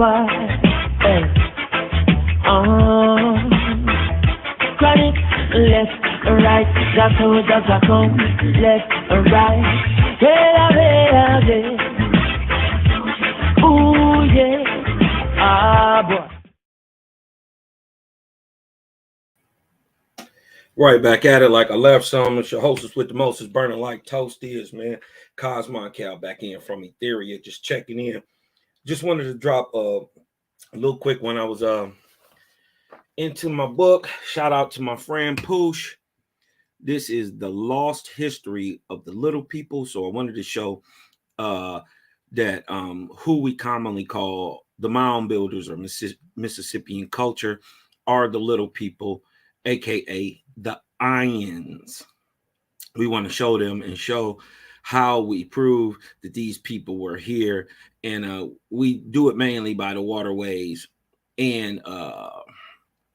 boy. Hey. Chronic, left, right, Jaco, left, right. Hey. Ooh, yeah. Ah, boy. Right back at it like I left some. It's your hostess with the most is burning like toast is, man. Cosmon Cal back in from Etheria, just checking in. Just wanted to drop a little quick one. I was into my book. Shout out to my friend Poosh. This is the lost history of the little people. So I wanted to show that who we commonly call the mound builders or Mississippian culture are the little people, aka the Ions. We want to show them and show how we prove that these people were here, and we do it mainly by the waterways and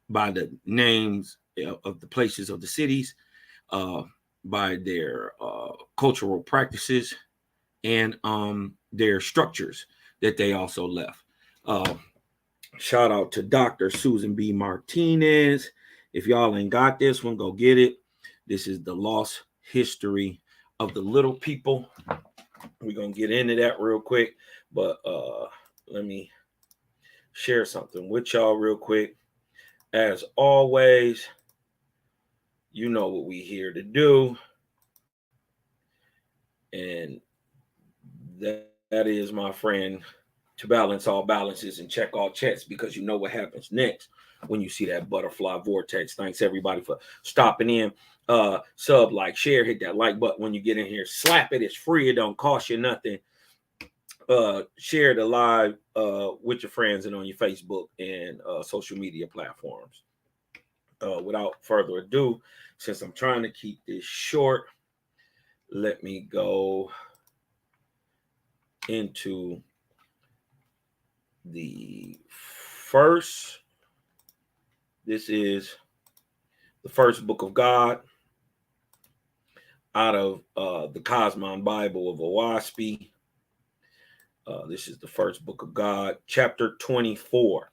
by the names of the places of the cities, by their cultural practices, and their structures that they also left. Shout out to Dr. Susan B. Martinez. If y'all ain't got this one, go get it. This is the lost history of the little people. We're going to get into that real quick, but let me share something with y'all real quick. As always, you know what we here to do, and that is, my friend, to balance all balances and check all checks, because you know what happens next when you see that butterfly vortex. Thanks everybody for stopping in. Sub, like, share, hit that like button when you get in here. Slap it. It's free. It don't cost you nothing. Share the live with your friends and on your Facebook and social media platforms. Without further ado, since I'm trying to keep this short, let me go into the first. This is the first book of God out of the Cosmon Bible of Owaspy. This is the first book of God, chapter 24.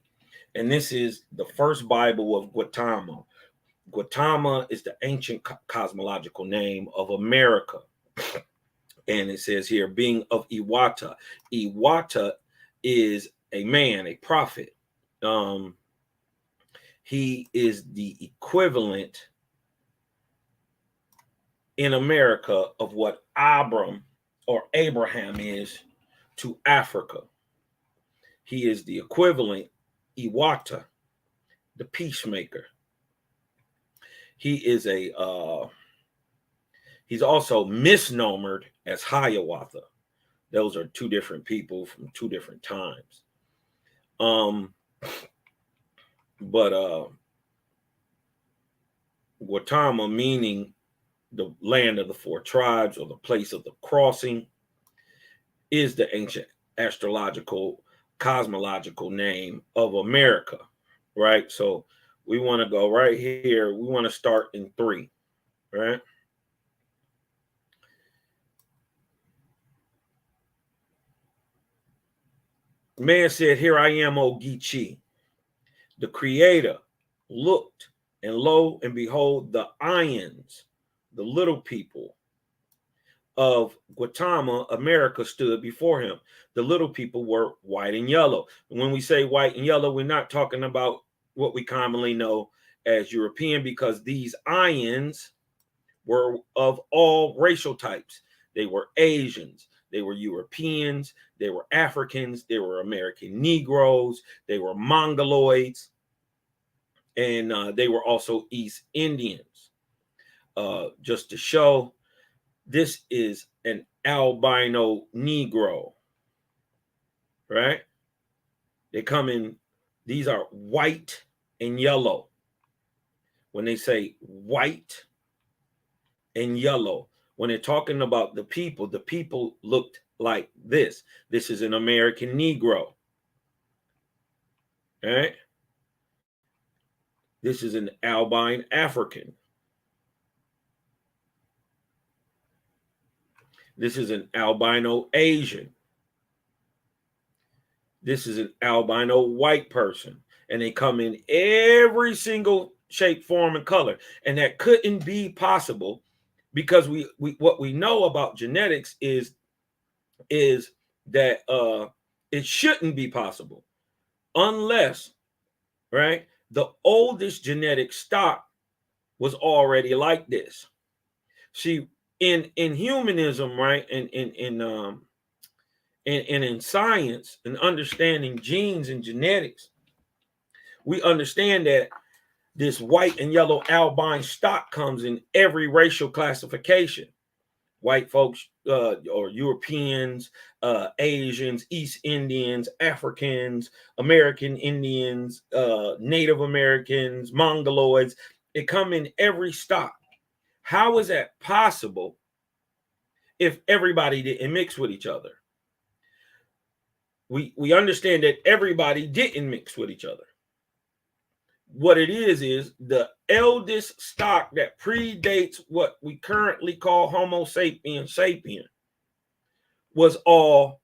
And this is the first Bible of Guatama. Guatama is the ancient cosmological name of America. And it says here, being of Iwata. Iwata is a man, a prophet. He is the equivalent in America of what Abram or Abraham is to Africa. He is the equivalent, Iwata, the peacemaker. He is he's also misnomered as Hiawatha. Those are two different people from two different times. But Guatama, meaning the land of the four tribes or the place of the crossing, is the ancient astrological, cosmological name of America, right? So we want to go right here. We want to start in 3, right? Man said, "Here I am, O Geechee. The creator looked, and lo and behold, the Ions, the little people of Guatama, America, stood before him." The little people were white and yellow. And when we say white and yellow, we're not talking about what we commonly know as European, because these Ions were of all racial types. They were Asians, they were Europeans, they were Africans, they were American Negroes, they were Mongoloids, and they were also East Indians. Just to show, this is an albino Negro, right? They come in, these are white and yellow. When they say white and yellow, when they're talking about the people looked like this. This is an American Negro, all right? This is an albino African. This is an albino Asian. This is an albino white person, and they come in every single shape, form, and color. And that couldn't be possible because we what we know about genetics is that it shouldn't be possible unless, right, the oldest genetic stock was already like this. See, in humanism, right, and in science and understanding genes and genetics, we understand that this white and yellow albine stock comes in every racial classification. White folks or Europeans, Asians, East Indians, Africans, American Indians, Native Americans, Mongoloids. It come in every stock. How is that possible if everybody didn't mix with each other? We understand that everybody didn't mix with each other. What it is the eldest stock that predates what we currently call Homo sapiens sapien was all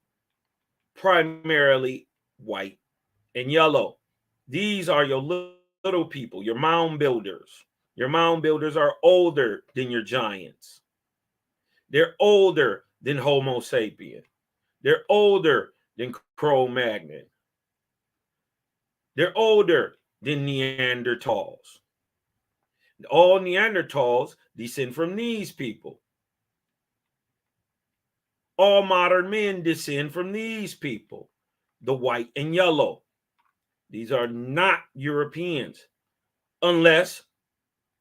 primarily white and yellow. These are your little people, your mound builders. Your mound builders are older than your giants. They're older than Homo sapien. They're older than Cro-Magnon. They're older than Neanderthals. All Neanderthals descend from these people. All modern men descend from these people, the white and yellow. These are not Europeans, unless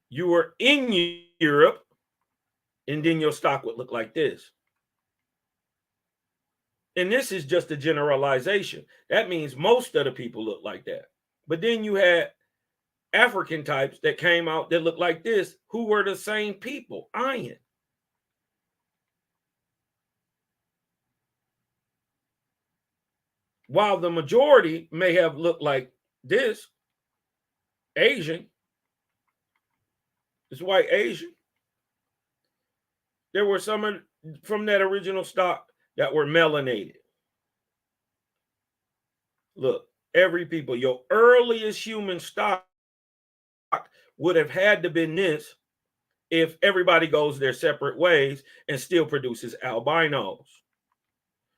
you were in Europe, and then your stock would look like this. And this is just a generalization. That means most of the people look like that. But then you had African types that came out that looked like this, who were the same people, Iron. While the majority may have looked like this, Asian, this white Asian, there were some from that original stock that were melanated. Look, every people, your earliest human stock would have had to been this if everybody goes their separate ways and still produces albinos.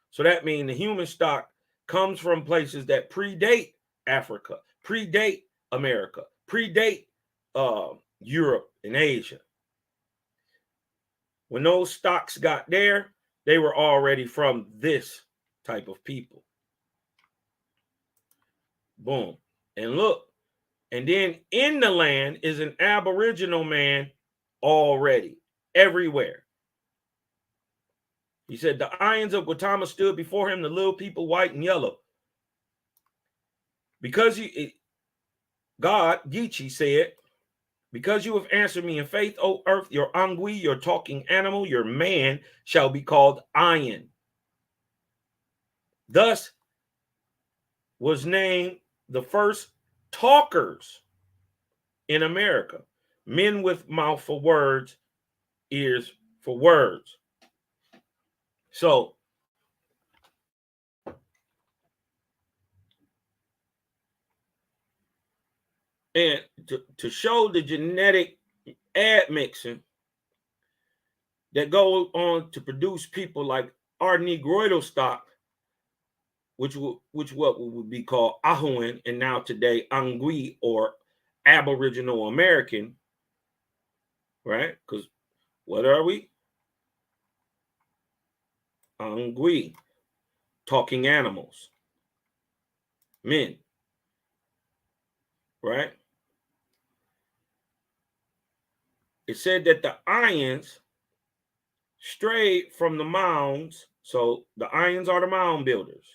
So that means the human stock comes from places that predate Africa, predate America, predate Europe and Asia. When those stocks got there, they were already from this type of people. Boom. And look, and then in the land is an Aboriginal man already, everywhere. He said, the Ions of Guatama stood before him, the little people, white and yellow. Because God, Geechee, said, because you have answered me in faith, O earth, your angui, your talking animal, your man shall be called Ion. Thus was named the first talkers in America. Men with mouth for words, ears for words. So, and to show the genetic admixing that go on to produce people like our Negroidal stock, which what would be called Ahuan, and now today Angui or Aboriginal American, right? Because what are we? Angui, talking animals, men, right? It said that the Ions strayed from the mounds, so the Ions are the mound builders,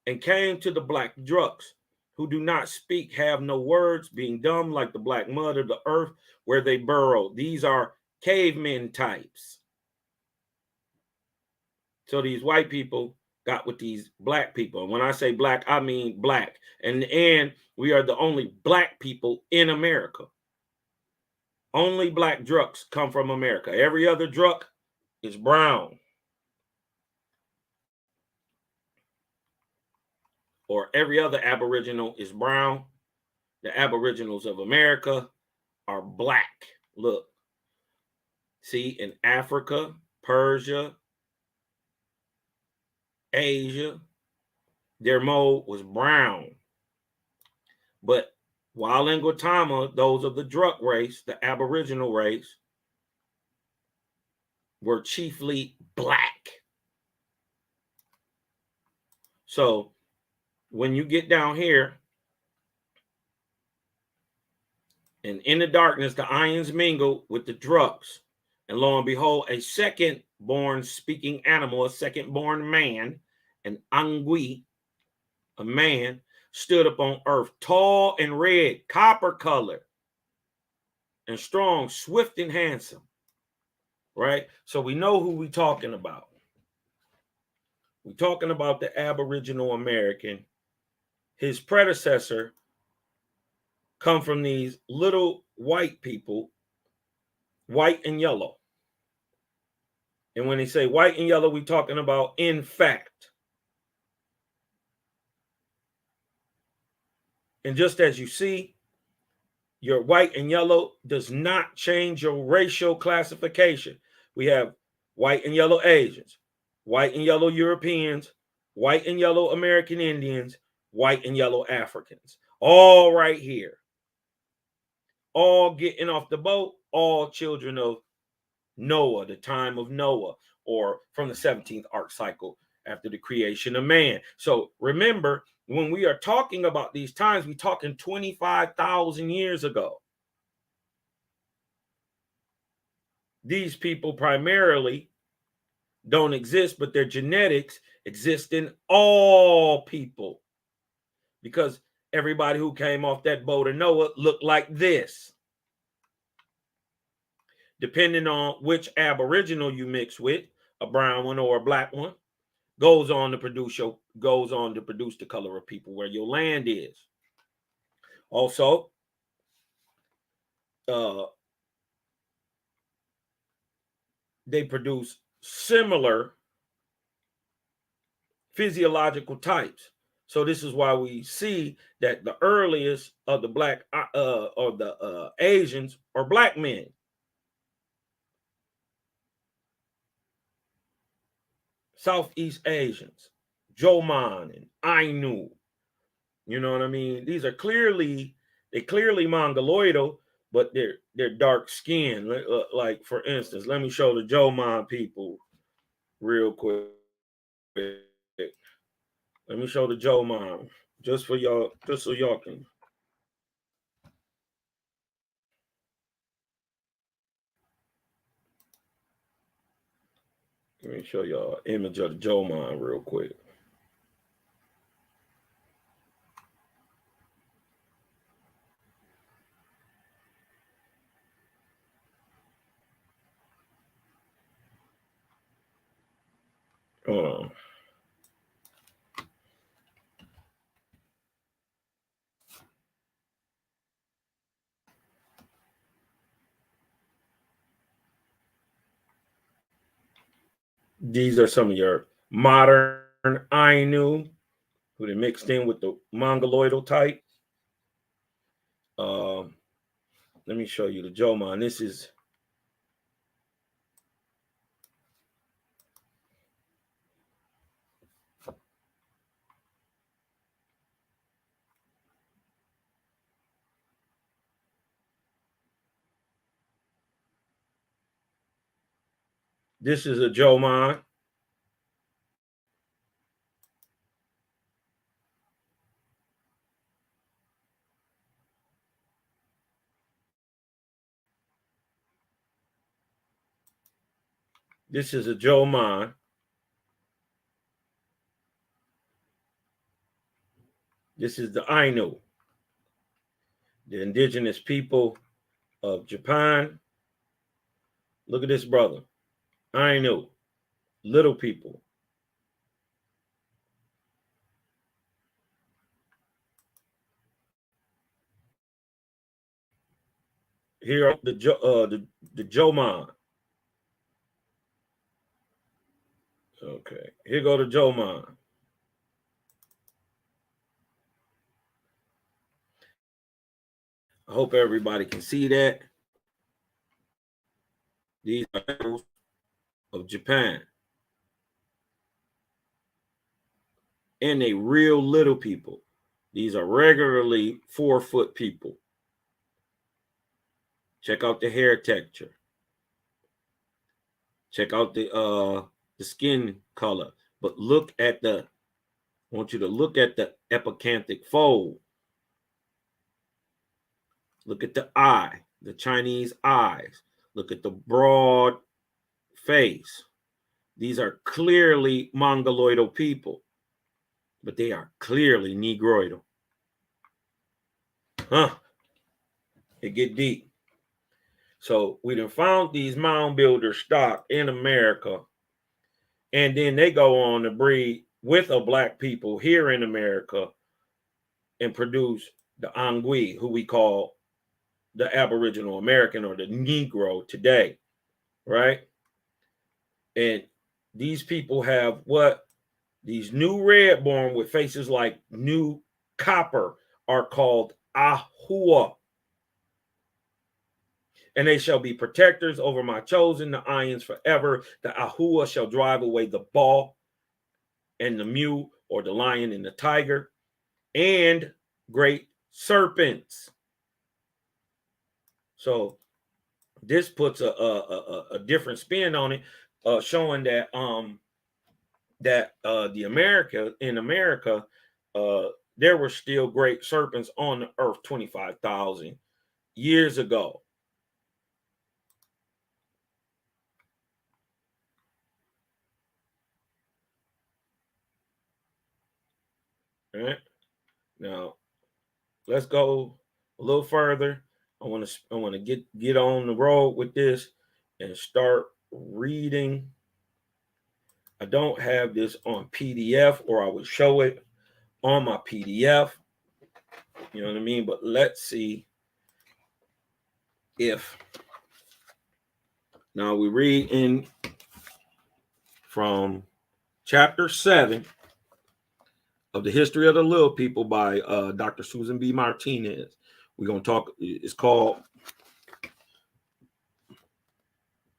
and came to the black druks, who do not speak, have no words, being dumb like the black mud of the earth where they burrow. These are cavemen types. So these white people got with these black people. And when I say black, I mean black. And we are the only black people in America. Only black druks come from America. Every other druk is brown. or every other Aboriginal is brown. The Aboriginals of America are black. Look, see, in Africa, Persia, Asia, their mode was brown. But while in Guatama, those of the Druk race, the Aboriginal race, were chiefly black. So when you get down here, and in the darkness, the ions mingle with the drugs. And lo and behold, a second born speaking animal, a second born man, an angui, a man, stood upon earth, tall and red, copper color, and strong, swift and handsome. Right? So we know who we're talking about. We're talking about the Aboriginal American. His predecessor come from these little white people, white and yellow. And when they say white and yellow, we're talking about in fact. And just as you see, your white and yellow does not change your racial classification. We have white and yellow Asians, white and yellow Europeans, white and yellow American Indians, white and yellow Africans, all right here. All getting off the boat, all children of Noah, the time of Noah, or from the 17th arc cycle after the creation of man. So remember, when we are talking about these times, we're talking 25,000 years ago. These people primarily don't exist, but their genetics exist in all people, because everybody who came off that boat of Noah looked like this. Depending on which Aboriginal you mix with, a brown one or a black one, goes on to produce the color of people where your land is. Also, they produce similar physiological types. So this is why we see that the earliest of the black or the Asians are black men. Southeast Asians, Joman and Ainu. You know what I mean? These are clearly mongoloidal, but they're dark skinned. Like for instance, let me show the Joman people real quick. Let me show the Joman just for y'all, just so y'all can. Let me show y'all an image of the Joman real quick. Hold on. These are some of your modern Ainu who they mixed in with the mongoloidal type. Let me show you the Joman. This is a Joman. This is a Joman. This is the Ainu, the indigenous people of Japan. Look at this brother. Ainu, little people. Here are the Joman. Okay, here go the Joman. I hope everybody can see that. These are animals of Japan. And they real little people. These are regularly 4-foot people. Check out the hair texture. Check out the skin color. But look at I want you to look at the epicanthic fold. Look at the eye, the Chinese eyes. Look at the broad face. These are clearly Mongoloidal people, but they are clearly Negroidal. It get deep. So we done found these mound builder stock in America, and then they go on to breed with a black people here in America and produce the Angui, who we call the Aboriginal American or the Negro today, right? And these people have what? These new red born with faces like new copper are called Ahua. And they shall be protectors over my chosen, the Ions forever. The Ahua shall drive away the ball and the mule, or the lion and the tiger, and great serpents. So this puts a different spin on it, showing that in America, there were still great serpents on the earth 25,000 years ago. All right. Now, let's go a little further. I want to get on the road with this and start reading. I don't have this on PDF, or I would show it on my PDF. You know what I mean? But let's see if now we read in from chapter 7 of the History of the Little People by Dr. Susan B. Martinez. We're going to talk, it's called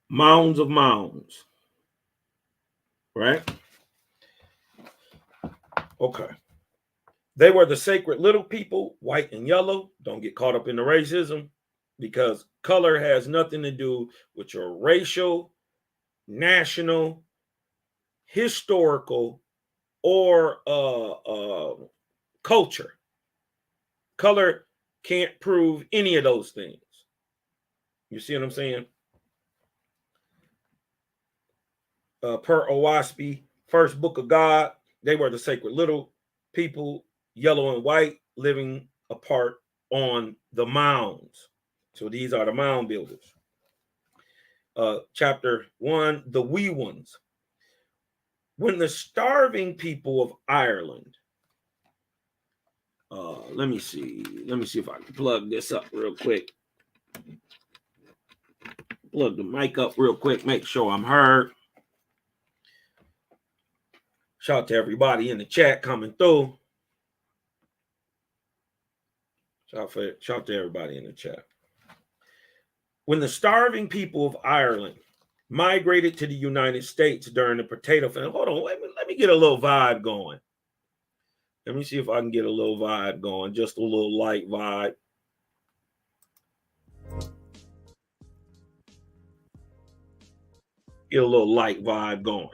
Mounds of Mounds, right? Okay. They were the sacred little people, white and yellow. Don't get caught up in the racism, because color has nothing to do with your racial, national, historical, or culture. Color can't prove any of those things. You see what I'm saying? Per Owaspi, First Book of God, they were the sacred little people, yellow and white, living apart on the mounds. So these are the mound builders. Chapter 1, the wee ones. When the starving people of Ireland, let me see if I can plug this up real quick. Plug the mic up real quick, make sure I'm heard. Shout out to everybody in the chat coming through. Shout out to everybody in the chat. When the starving people of Ireland migrated to the United States during the potato famine, hold on, let me get a little vibe going. Let me see if I can get a little vibe going, just a little light vibe. Get a little light vibe going.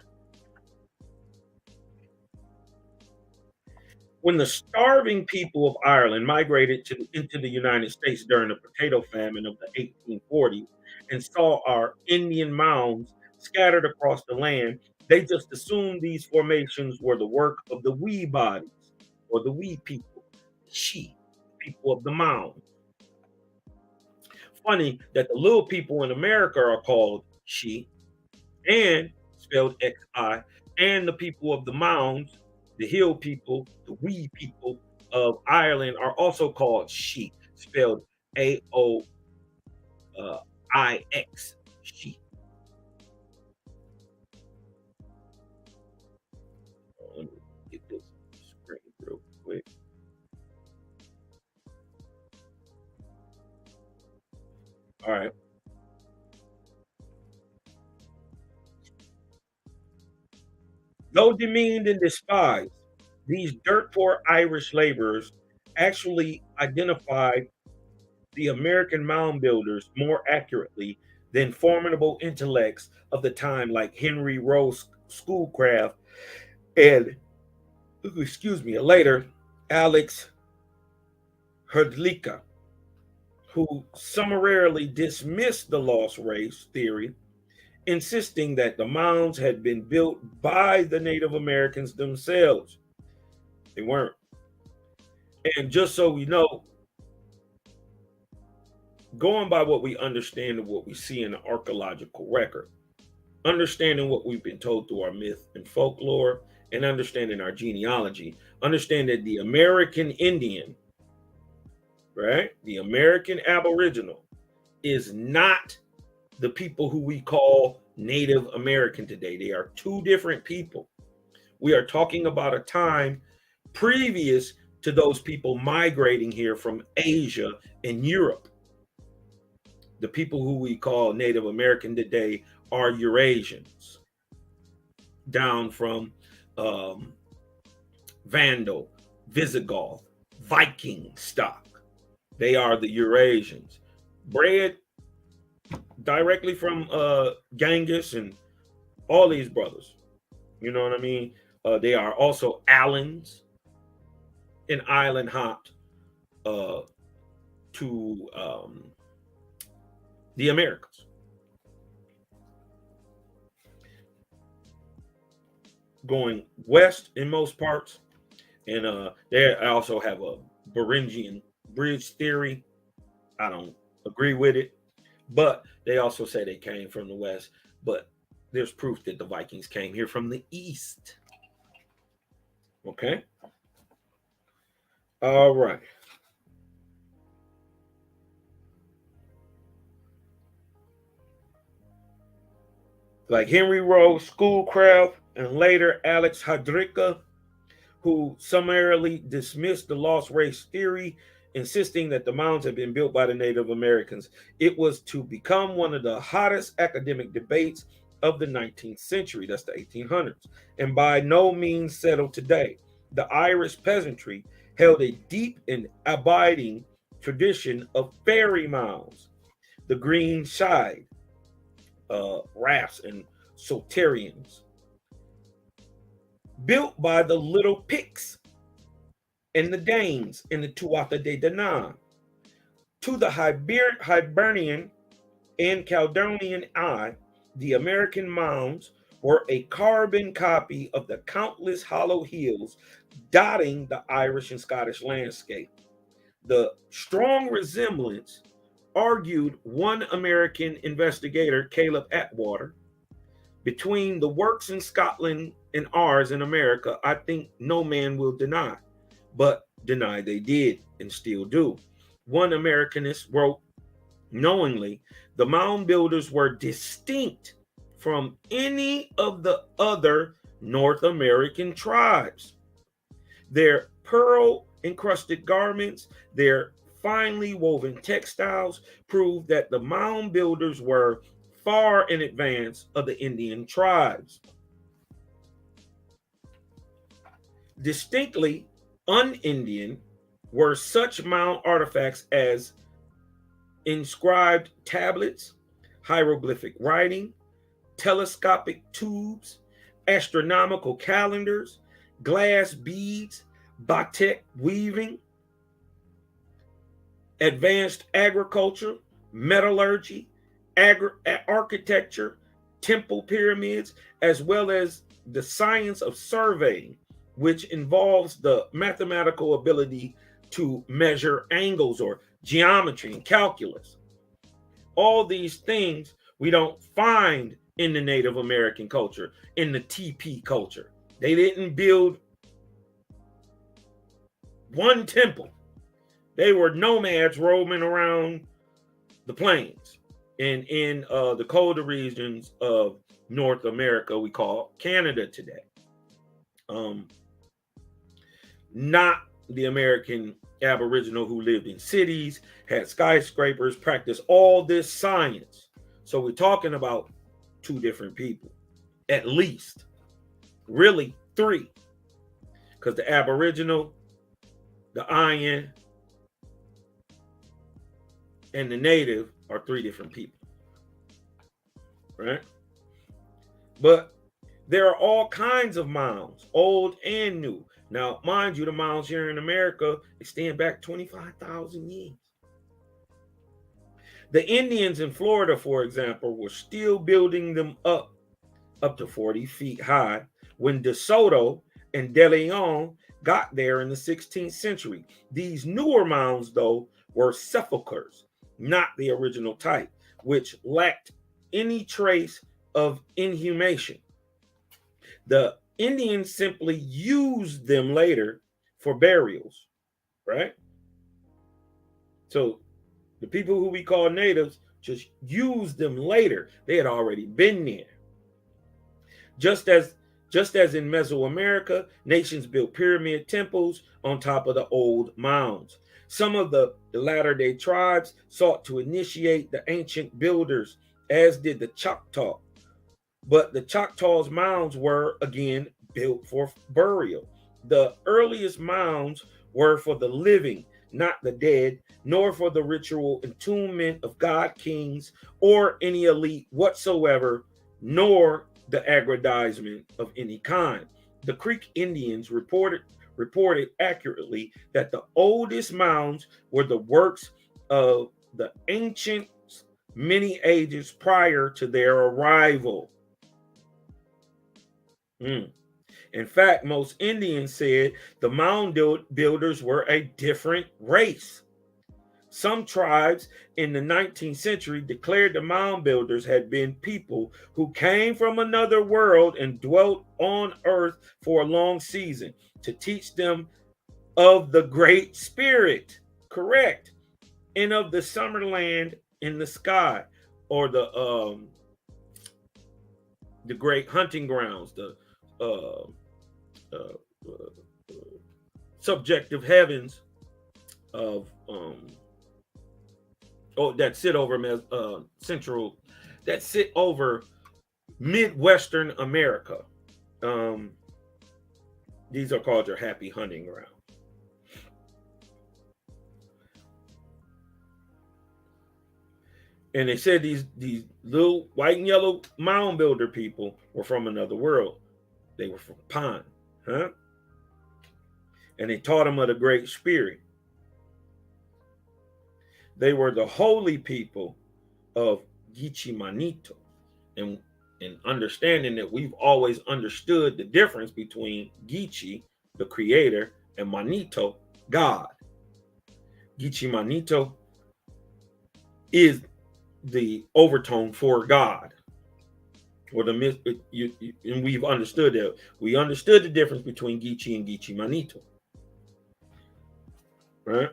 When the starving people of Ireland migrated into the United States during the potato famine of the 1840s and saw our Indian mounds scattered across the land, they just assumed these formations were the work of the wee bodies, or the wee people, she, people of the mound. Funny that the little people in America are called she, and spelled XI, and the people of the mounds, the hill people, the wee people of Ireland are also called she, spelled AOIX, she. Let me get this screen real quick. All right. Though demeaned and despised, these dirt poor Irish laborers actually identified the American mound builders more accurately than formidable intellects of the time like Henry Rose Schoolcraft and, excuse me, later Alex Hrdlicka, who summarily dismissed the lost race theory, insisting that the mounds had been built by the Native Americans themselves. They weren't. And just so we know, going by what we understand and what we see in the archaeological record, understanding what we've been told through our myth and folklore, and understanding our genealogy, understand that the American Indian, right, the American Aboriginal, is not the people who we call Native American today. They are two different people. We are talking about a time previous to those people migrating here from Asia and Europe. The people who we call Native American today are Eurasians, down from Vandal, Visigoth, Viking stock. They are the Eurasians, bred directly from Genghis and all these brothers. You know what I mean? They are also Allens and island hopped to the Americas. Going west in most parts, and they also have a Beringian bridge theory. I don't agree with it, but they also say they came from the west. But there's proof that the Vikings came here from the east. Okay. All right. Like Henry Rose Schoolcraft and later Alex Hrdlicka, who summarily dismissed the lost race theory, insisting that the mounds had been built by the Native Americans. It was to become one of the hottest academic debates of the 19th century, that's the 1800s, and by no means settled today. The Irish peasantry held a deep and abiding tradition of fairy mounds, the green shide, rafts, and soterians, built by the Little Picts and the Danes in the Tuatha De Danann. To the Hibernian and Caledonian eye, the American mounds were a carbon copy of the countless hollow hills dotting the Irish and Scottish landscape. The strong resemblance, argued one American investigator, Caleb Atwater, between the works in Scotland and ours in America, I think no man will deny, but deny they did and still do. One Americanist wrote, knowingly, the mound builders were distinct from any of the other North American tribes. Their pearl encrusted garments, their finely woven textiles prove that the mound builders were far in advance of the Indian tribes. Distinctly un-Indian were such mound artifacts as inscribed tablets, hieroglyphic writing, telescopic tubes, astronomical calendars, glass beads, batik weaving, advanced agriculture, metallurgy, architecture, temple pyramids, as well as the science of surveying, which involves the mathematical ability to measure angles or geometry and calculus. All these things we don't find in the Native American culture, in the TP culture. They didn't build one temple. They were nomads roaming around the plains and in the colder regions of North America, we call Canada today. Not the American Aboriginal who lived in cities, had skyscrapers, practiced all this science. So we're talking about two different people, at least, really three, because the Aboriginal, the Iron, and the Native are three different people, right? But there are all kinds of mounds, old and new. Now, mind you, the mounds here in America extend back 25,000 years. The Indians in Florida, for example, were still building them up to 40 feet high when De Soto and De Leon got there in the 16th century. These newer mounds, though, were sepulchres, not the original type, which lacked any trace of inhumation. The Indians simply used them later for burials, right? So the people who we call natives just used them later. They had already been there. Just as in Mesoamerica, nations built pyramid temples on top of the old mounds. Some of the latter-day tribes sought to initiate the ancient builders, as did the Choctaw. But the Choctaws' mounds were, again, built for burial. The earliest mounds were for the living, not the dead, nor for the ritual entombment of god kings or any elite whatsoever, nor the aggrandizement of any kind. The Creek Indians reported accurately that the oldest mounds were the works of the ancients many ages prior to their arrival. In fact, most Indians said the mound builders were a different race. Some tribes in the 19th century declared the mound builders had been people who came from another world and dwelt on earth for a long season to teach them of the Great Spirit, correct, and of the summer land in the sky, or the great hunting grounds, the subjective heavens of that sit over central, that sit over Midwestern America. These are called your happy hunting ground. And they said these little white and yellow mound builder people were from another world. They were from Pan, huh? And they taught them of the Great Spirit. They were the holy people of Gichi Manito. And understanding that we've always understood the difference between Gichi, the creator, and Manito, God. Gichi Manito is the overtone for God. Or and we've understood that. We understood the difference between Gichi and Gichi Manito. Right?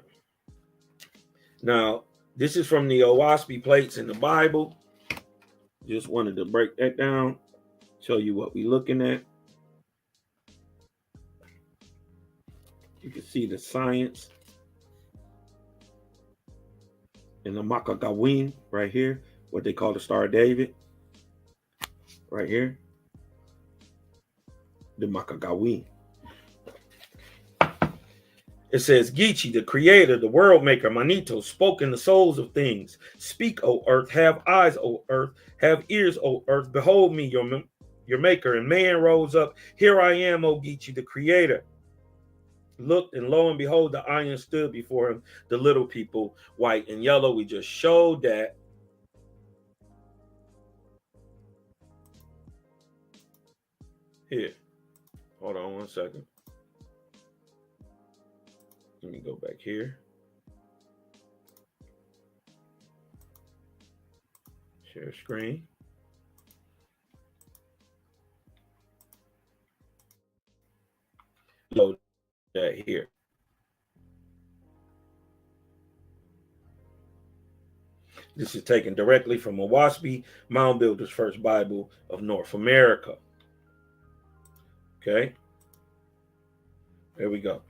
Now, this is from the Owaspy plates in the Bible. Just wanted to break that down, show you what we're looking at. You can see the science in the Makagawin right here, what they call the Star of David. Right here, the Makagawin. It says, Gichi, the creator, the world maker, Manito, spoke in the souls of things. Speak, O earth, have eyes, O earth, have ears, O earth. Behold me, your maker. And man rose up. Here I am, O Gichi, the creator. Looked, and lo and behold, the iron stood before him, the little people, white and yellow. We just showed that. Here. Hold on one second. Let me go back here. Share screen. Load that here. This is taken directly from Owaspy, Mound Builder's First Bible of North America. Okay. There we go.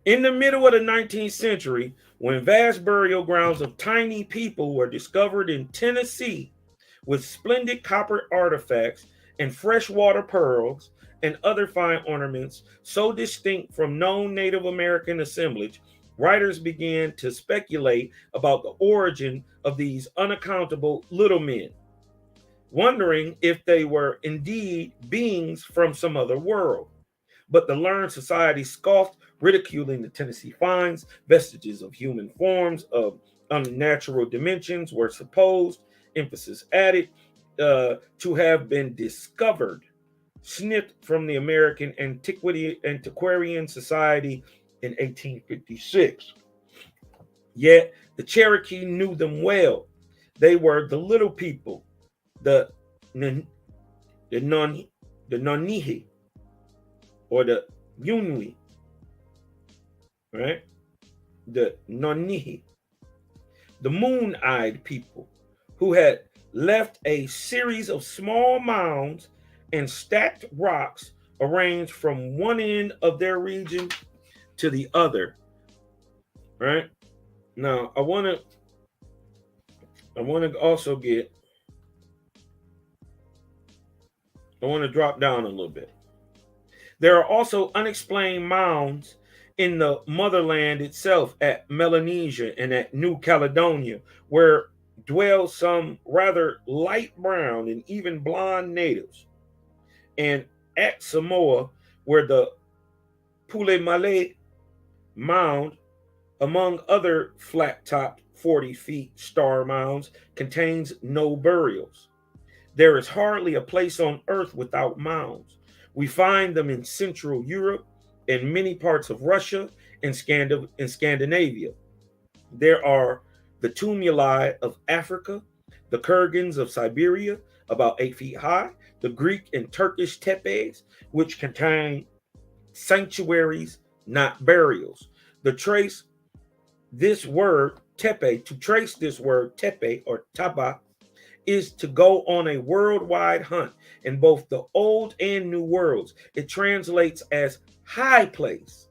In the middle of the 19th century, when vast burial grounds of tiny people were discovered in Tennessee with splendid copper artifacts and freshwater pearls and other fine ornaments so distinct from known Native American assemblage, writers began to speculate about the origin of these unaccountable little men, wondering if they were indeed beings from some other world. But the learned society scoffed, ridiculing the Tennessee finds. Vestiges of human forms of unnatural dimensions were supposed, emphasis added, to have been discovered, snipped from the American Antiquarian Society in 1856. Yet the Cherokee knew them well. They were the little people, the Nonihi, or the Yunwi, right? The Nonihi, the moon-eyed people who had left a series of small mounds and stacked rocks arranged from one end of their region to the other, right? Now, I want to also I want to drop down a little bit. There are also unexplained mounds in the motherland itself at Melanesia and at New Caledonia, where dwell some rather light brown and even blonde natives. And at Samoa, where the Pulemale mound, among other flat-topped 40 feet star mounds, contains no burials. There is hardly a place on earth without mounds. We find them in Central Europe and many parts of Russia and Scandinavia. There are the tumuli of Africa, the kurgans of Siberia, about 8 feet high, the Greek and Turkish tepes, which contain sanctuaries, not burials. To trace this word tepe or taba, is to go on a worldwide hunt in both the old and new worlds. It translates as high place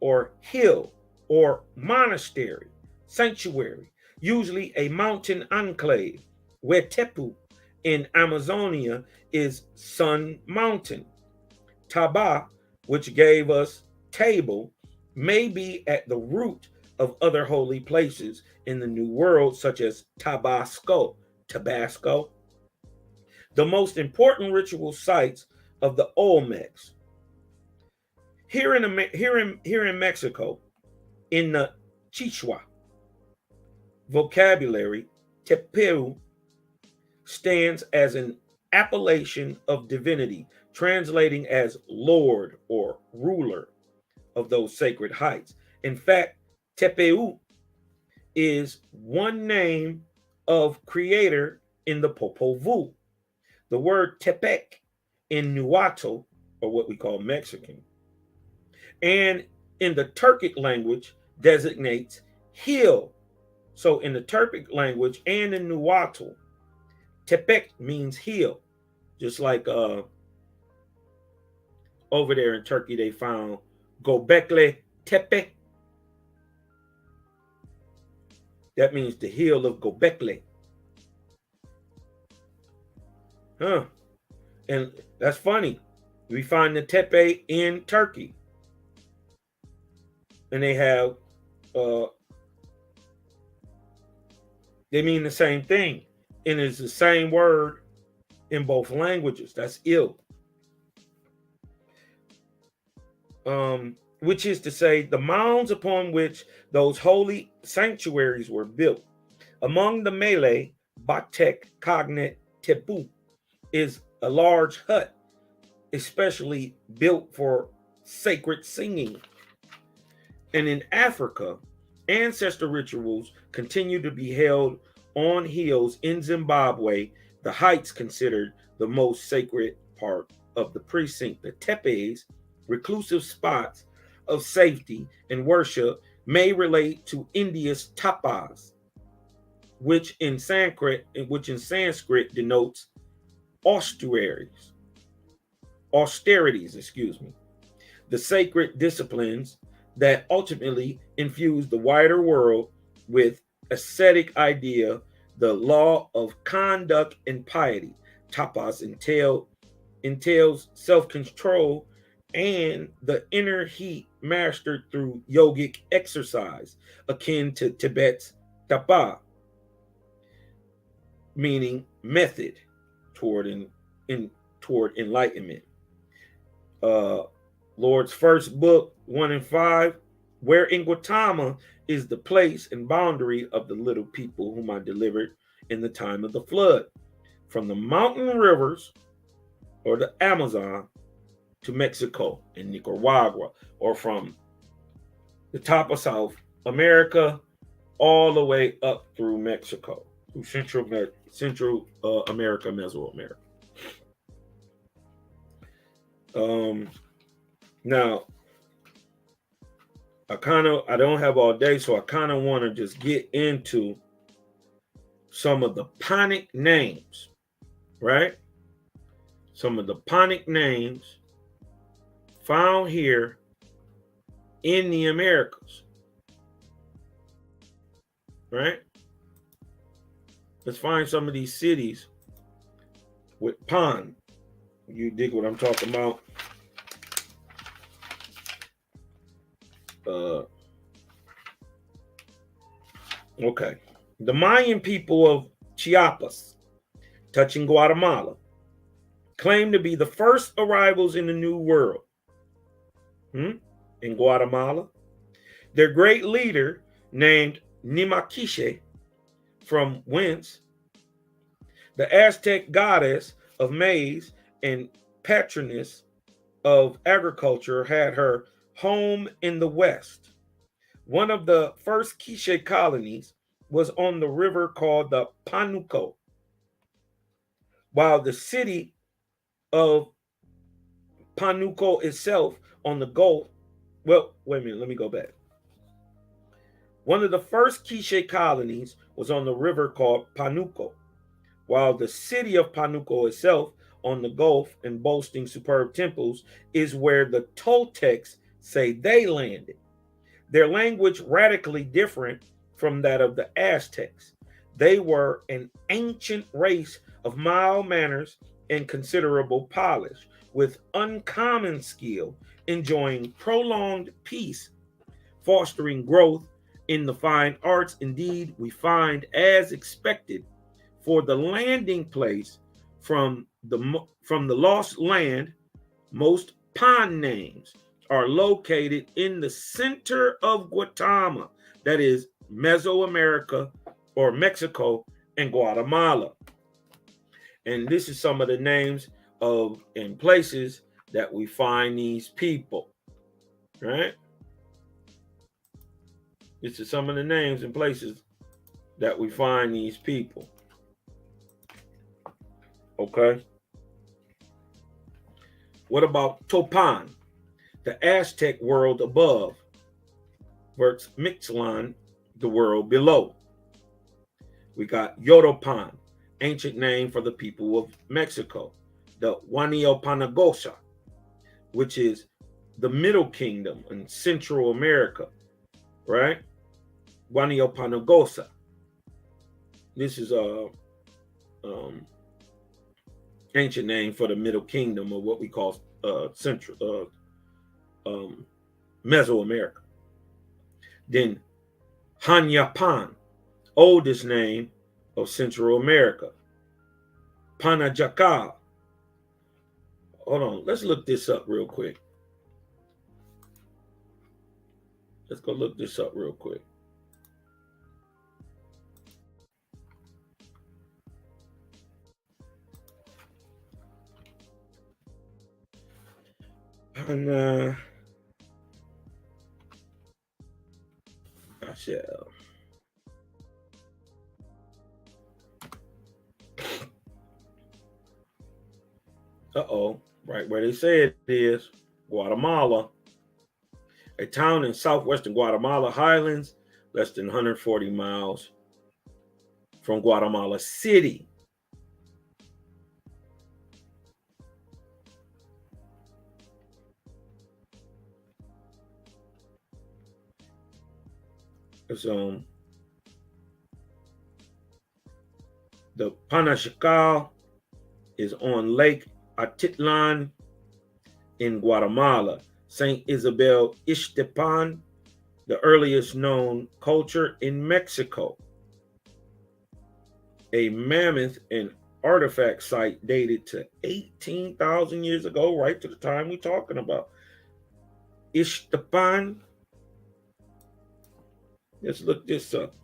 or hill or monastery, sanctuary, usually a mountain enclave, where Tepu in Amazonia is Sun Mountain. Taba, which gave us table, may be at the root of other holy places in the New World, such as Tabasco, the most important ritual sites of the Olmecs. Here in Mexico, in the Chichwa vocabulary, Tepeu stands as an appellation of divinity, translating as Lord or ruler of those sacred heights. In fact, Tepeu is one name of creator in the Popol Vuh. The word Tepec in Nahuatl, or what we call Mexican, and in the Turkic language designates hill. So in the Turkic language and in Nahuatl, Tepec means hill. Just like over there in Turkey, they found Gobekli Tepe. That means the hill of Gobekli. And that's funny. We find the Tepe in Turkey. And they have, they mean the same thing. And it's the same word in both languages. That's ill. Which is to say, the mounds upon which those holy sanctuaries were built. Among the Malay, Batek Cognet Tepu is a large hut, especially built for sacred singing. And in Africa, ancestor rituals continue to be held on hills in Zimbabwe, the heights considered the most sacred part of the precinct. The tepes, reclusive spots of safety and worship, may relate to India's tapas, which in Sanskrit denotes austerities, the sacred disciplines that ultimately infuse the wider world with ascetic idea, the law of conduct and piety. Tapas entails self-control and the inner heat mastered through yogic exercise, akin to Tibet's tapa, meaning method toward toward enlightenment. Lord's first book, 1 and 5, where in Guatama is the place and boundary of the little people whom I delivered in the time of the flood, from the mountain rivers or the Amazon to Mexico and Nicaragua, or from the top of South America all the way up through Mexico, through Central America, Mesoamerica. Now, I don't have all day, so I kind of want to just get into some of the Panic names, right? Some of the Panic names found here in the Americas, right? Let's find some of these cities with Pan. You dig what I'm talking about? Okay. The Mayan people of Chiapas, touching Guatemala, claim to be the first arrivals in the New World. In Guatemala, their great leader, named Nimaquiche, from whence the Aztec goddess of maize and patroness of agriculture, had her home in the west. One of the first Quiche colonies was on the river called the Panuco, while the city of Panuco itself on the Gulf. Well, wait a minute, let me go back. One of the first Quiche colonies was on the river called Panuco, while the city of Panuco itself on the Gulf and boasting superb temples is where the Toltecs say they landed. Their language radically different from that of the Aztecs. They were an ancient race of mild manners and considerable polish, with uncommon skill, enjoying prolonged peace, fostering growth in the fine arts. Indeed, we find, as expected, for the landing place from the lost land, most Pan names are located in the center of Guatama, that is Mesoamerica or Mexico and Guatemala. And this is some of the names of and places that we find these people, right? This is some of the names and places that we find these people. Okay. What about Topan, the Aztec world above, versus Mixtlan, the world below? We got Yodopan, ancient name for the people of Mexico, the Huanilpanagosa, which is the Middle Kingdom in Central America, right? Huanilpanagosa. This is a ancient name for the Middle Kingdom, of what we call Central Mesoamerica. Then Hanyapan, oldest name of Central America. Panajaca. Hold on, let's look this up real quick. Let's go look this up real quick. And I shall. Right where they say it is, Guatemala, a town in southwestern Guatemala highlands, less than 140 miles from Guatemala City. So the Panachikal is on Lake Atitlan in Guatemala. St. Isabel Ixtepan, the earliest known culture in Mexico. A mammoth and artifact site dated to 18,000 years ago, right to the time we're talking about. Ixtepan. Let's look this up.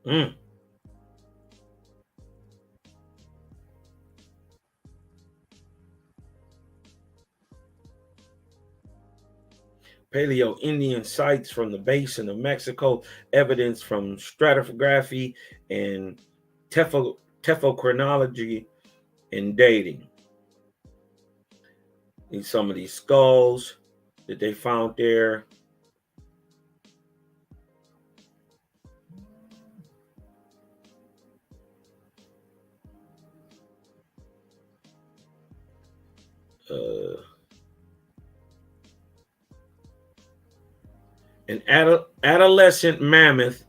Mm. Paleo-Indian sites from the basin of Mexico, evidence from stratigraphy and tophochronology and dating. And some of these skulls that they found there. An adolescent mammoth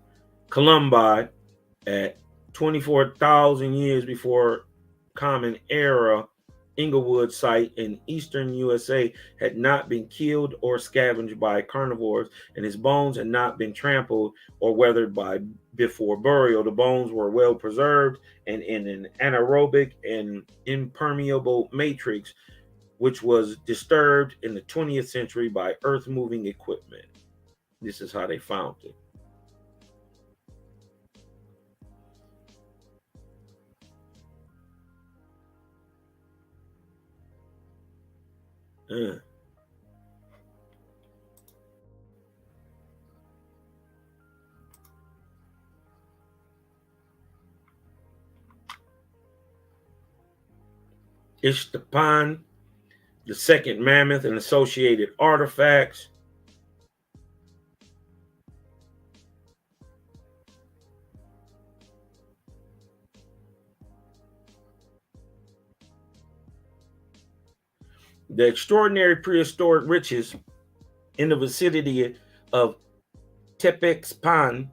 columbi at 24,000 years before Common Era Inglewood site in eastern USA had not been killed or scavenged by carnivores, and his bones had not been trampled or weathered by before burial. The bones were well preserved and in an anaerobic and impermeable matrix, which was disturbed in the 20th century by earth-moving equipment. This is how they found it. Ixtapan, the second mammoth, and associated artifacts. The extraordinary prehistoric riches in the vicinity of Tepexpan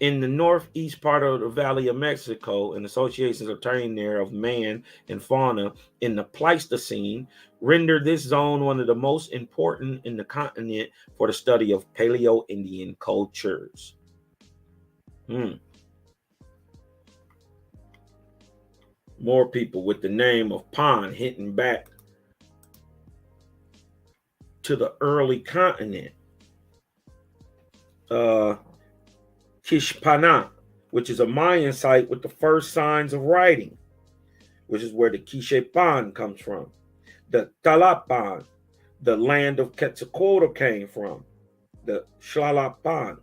in the northeast part of the Valley of Mexico, and associations obtained there of man and fauna in the Pleistocene render this zone one of the most important in the continent for the study of Paleo-Indian cultures. More people with the name of Pan hitting back to the early continent. Kishpana, which is a Mayan site with the first signs of writing, which is where the Quichepan comes from. The Talapan, the land of Quetzalcoatl, came from. The Xlalapan.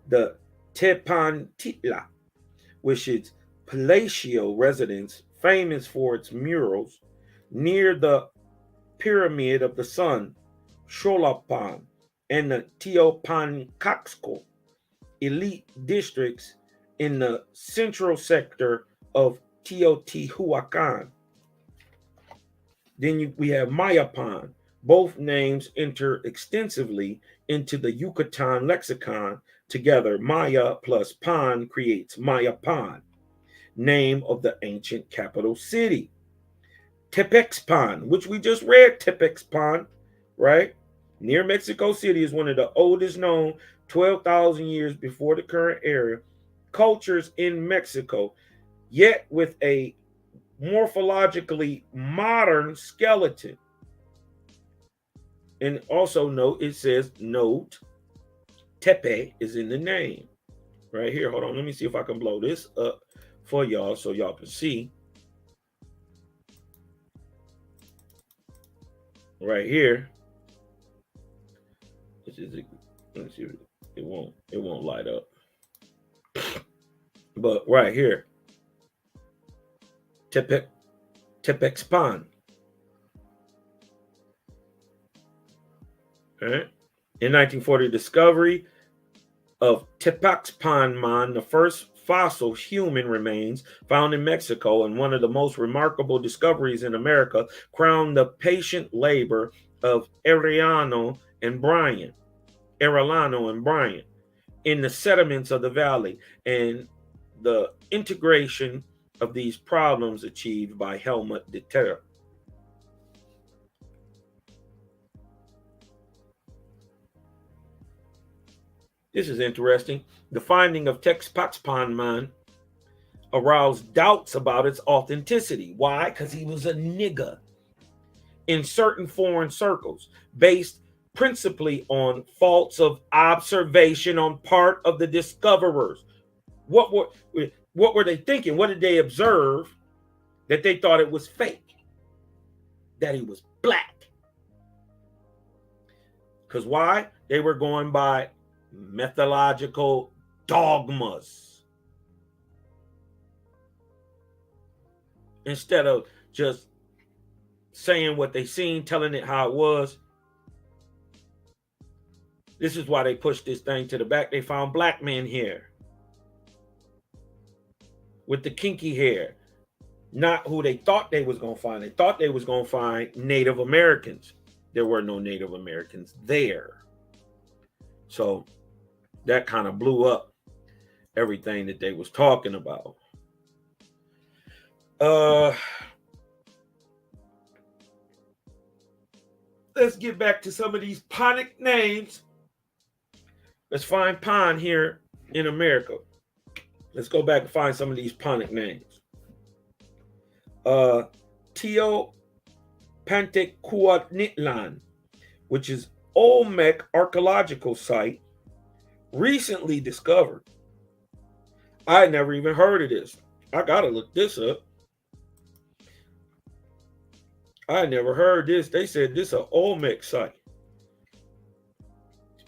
The Tepantitla, which is palatial residence famous for its murals near the Pyramid of the Sun, Xolopan, and the Teopancaxco, elite districts in the central sector of Teotihuacan. Then we have Mayapan. Both names enter extensively into the Yucatan lexicon. Together, Maya plus Pan creates Mayapan, name of the ancient capital city. Tepexpan, which we just read, Tepexpan, right? Near Mexico City, is one of the oldest known, 12,000 years before the current era, cultures in Mexico, yet with a morphologically modern skeleton. And also note, it says note, Tepe is in the name. Right here. Hold on. Let me see if I can blow this up for y'all so y'all can see. Right here. This is let me see. It won't light up. But right here. Tepexpan. All right. In 1940, discovery of Tepexpanman, the first fossil human remains found in Mexico and one of the most remarkable discoveries in America, crowned the patient labor of Arellano and Bryant in the sediments of the valley, and the integration of these problems achieved by Helmut de Terre. This is interesting. The finding of Tepexpanman aroused doubts about its authenticity. Why? Because he was a nigger in certain foreign circles, based principally on faults of observation on part of the discoverers. What were they thinking? What did they observe that they thought it was fake? That he was black. Because why? They were going by methodological dogmas instead of just saying what they seen, telling it how it was. This is why they pushed this thing to the back. They found black men here with the kinky hair, not who they thought they was going to find. They thought they was going to find Native Americans. There were no Native Americans there. So that kind of blew up everything that they was talking about. Let's get back to some of these Ponic names. Let's find Pon here in America. Let's go back and find some of these Ponic names. Teopantecuanitlan, which is Olmec archaeological site, recently discovered. I never even heard of this. I gotta look this up. I never heard this. They said this is an Olmec site.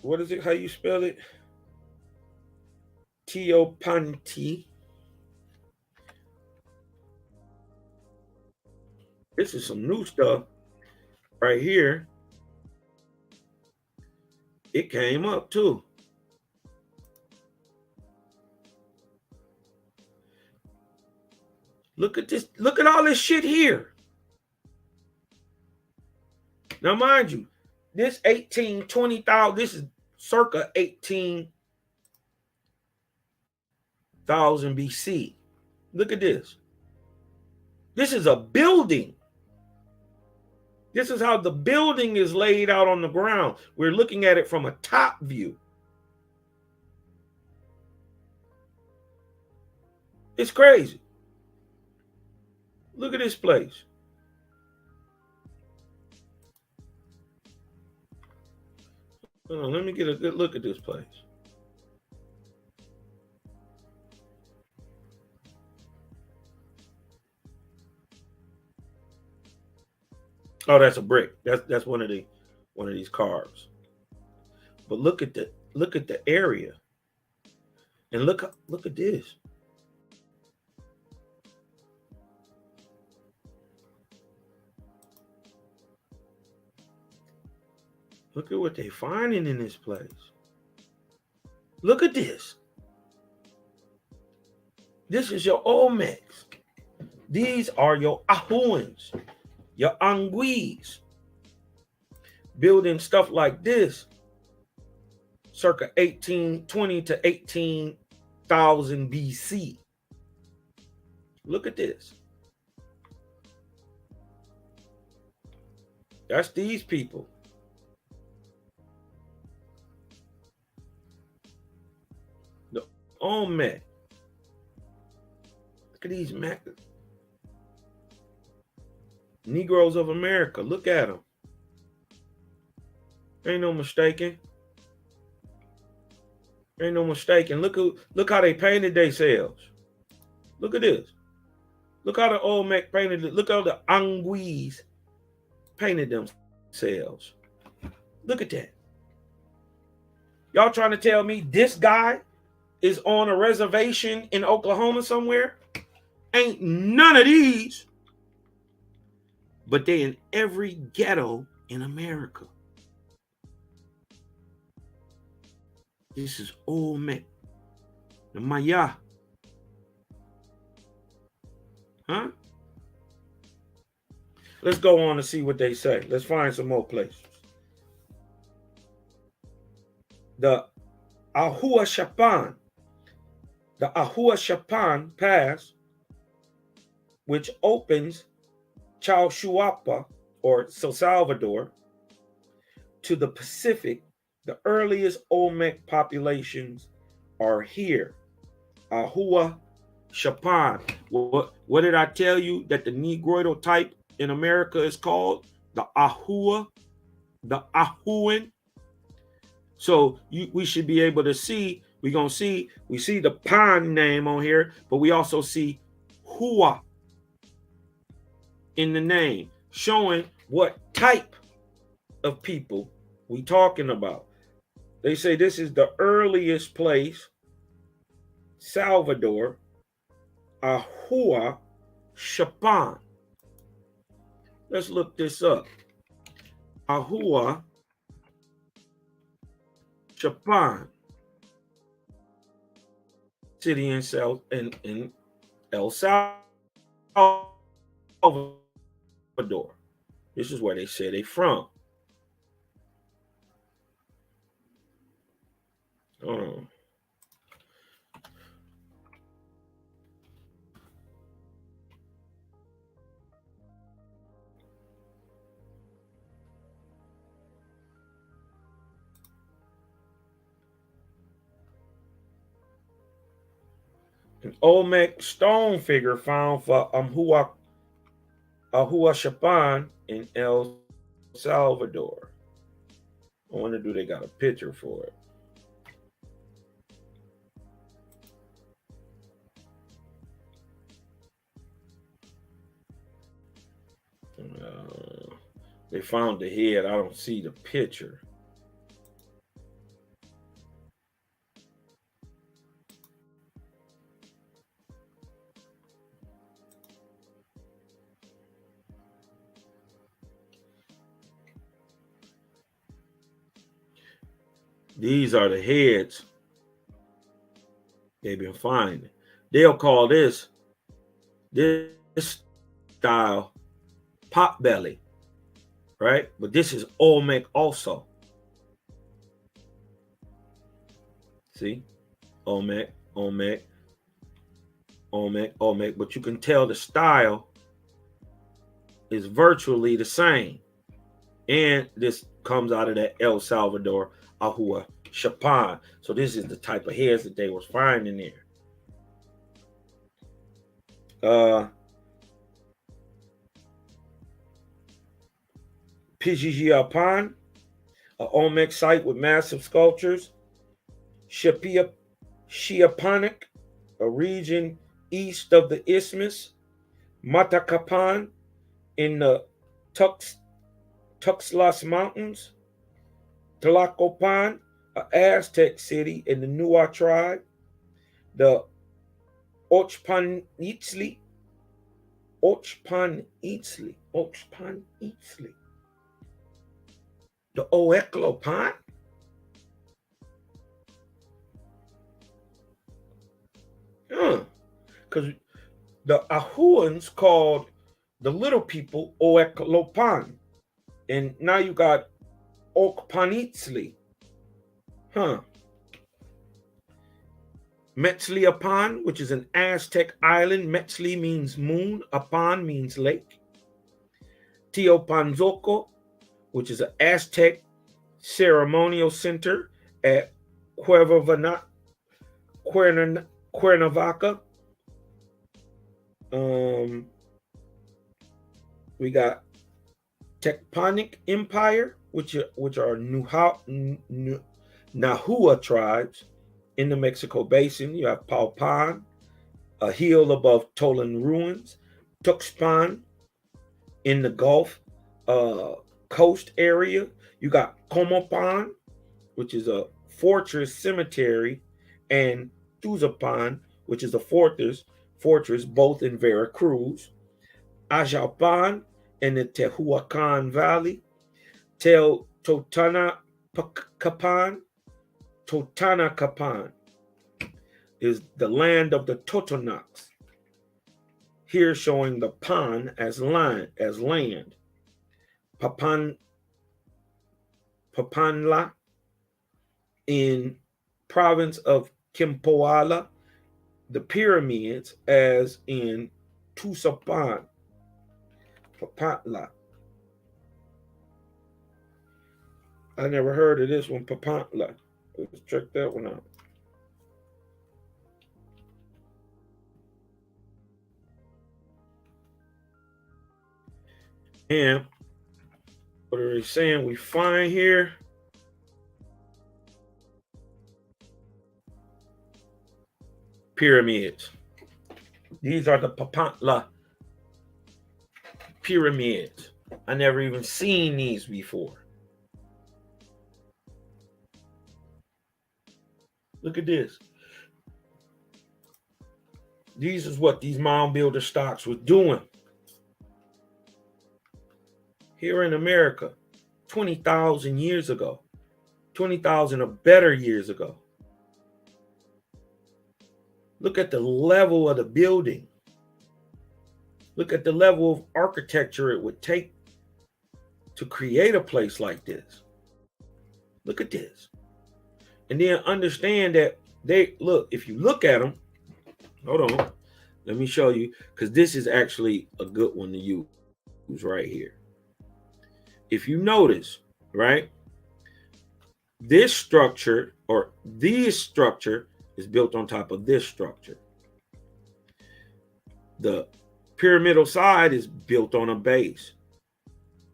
What is it? How you spell it? Teopanti. This is some new stuff right here. It came up too. Look at this. Look at all this shit here. Now, mind you, this 20,000, this is circa 18,000 BC. Look at this. This is a building. This is how the building is laid out on the ground. We're looking at it from a top view. It's crazy. Look at this place. Hold on, let me get a good look at this place. Oh, that's a brick. That's one of these cars. But look at the area. And look at this. Look at what they're finding in this place. Look at this. This is your Olmecs. These are your Ahuans, your Anguis. Building stuff like this, circa 1820 to 18,000 BC. Look at this. That's these people. The Olmec. Look at these Negroes of America. Look at them. Ain't no mistaking. Ain't no mistaking. Look how they painted themselves. Look at this. Look how the Olmec painted it. Look how the Anguis painted themselves. Look at that. Y'all trying to tell me this guy is on a reservation in Oklahoma somewhere? Ain't none of these. But they in every ghetto in America. This is Olmec. The Maya. Huh? Let's go on and see what they say. Let's find some more places. The Ahua Shapan. The Ahua Shapan Pass, which opens Chalchuapa or San Salvador to the Pacific. The earliest Olmec populations are here. Ahua Shapan. What did I tell you that the Negroidal type in America is called? The Ahua, the Ahuan. So we should be able to see, we see the Pan name on here, but we also see Hua in the name, showing what type of people we talking about. They say this is the earliest place, Salvador, Ahua Shapan. Let's look this up. Ahua Shapan, city in El Salvador. This is where they say they from. An Olmec stone figure found for Ahua Shapan in El Salvador. I wonder, do they got a picture for it? They found the head. I don't see the picture. These are the heads they've been finding. They'll call this style pot belly, right? But this is Olmec also. See? Olmec, but you can tell the style is virtually the same. And this comes out of that El Salvador Ahua Shapan. So this is the type of heads that they was finding there. Pijijiapan, an Olmec site with massive sculptures. Shiapanik, a region east of the isthmus. Matacapan in the Tuxtlas Mountains. Tlacopan, an Aztec city in the Nua tribe. The Ochpanitzli. The Oeklopan. Because the Ahuans called the little people Oeklopan. And now you got Okpanitzli. Metzliapan, which is an Aztec island. Metzli means moon. Apan means lake. Teopanzoco, which is an Aztec ceremonial center at Cuernavaca. We got Tectonic Empire, which are Nahua tribes in the Mexico Basin. You have Paupan, a hill above Tolan ruins. Tuxpan in the Gulf coast area. You got Comopan, which is a fortress cemetery, and Tuzapan, which is a fortress both in Veracruz. Ajalpan in the Tehuacan Valley. Totanacapan is the land of the Totonacs. Here showing the pan as land. Papanla in province of Kimpoala, the pyramids as in Tusapan. Papantla. I never heard of this one, Papantla. Let's check that one out. And what are they saying we find here? Pyramids. These are the Papantla pyramids. I never even seen these before. Look at this. These is what these mound builder stocks was doing here in America 20,000 years ago, 20,000 or better years ago. Look at the level of the building. Look at the level of architecture it would take to create a place like this. Look at this. And then understand that if you look at them, hold on, let me show you, because this is actually a good one to use right here. If you notice, right, this structure is built on top of this structure. The pyramidal side is built on a base,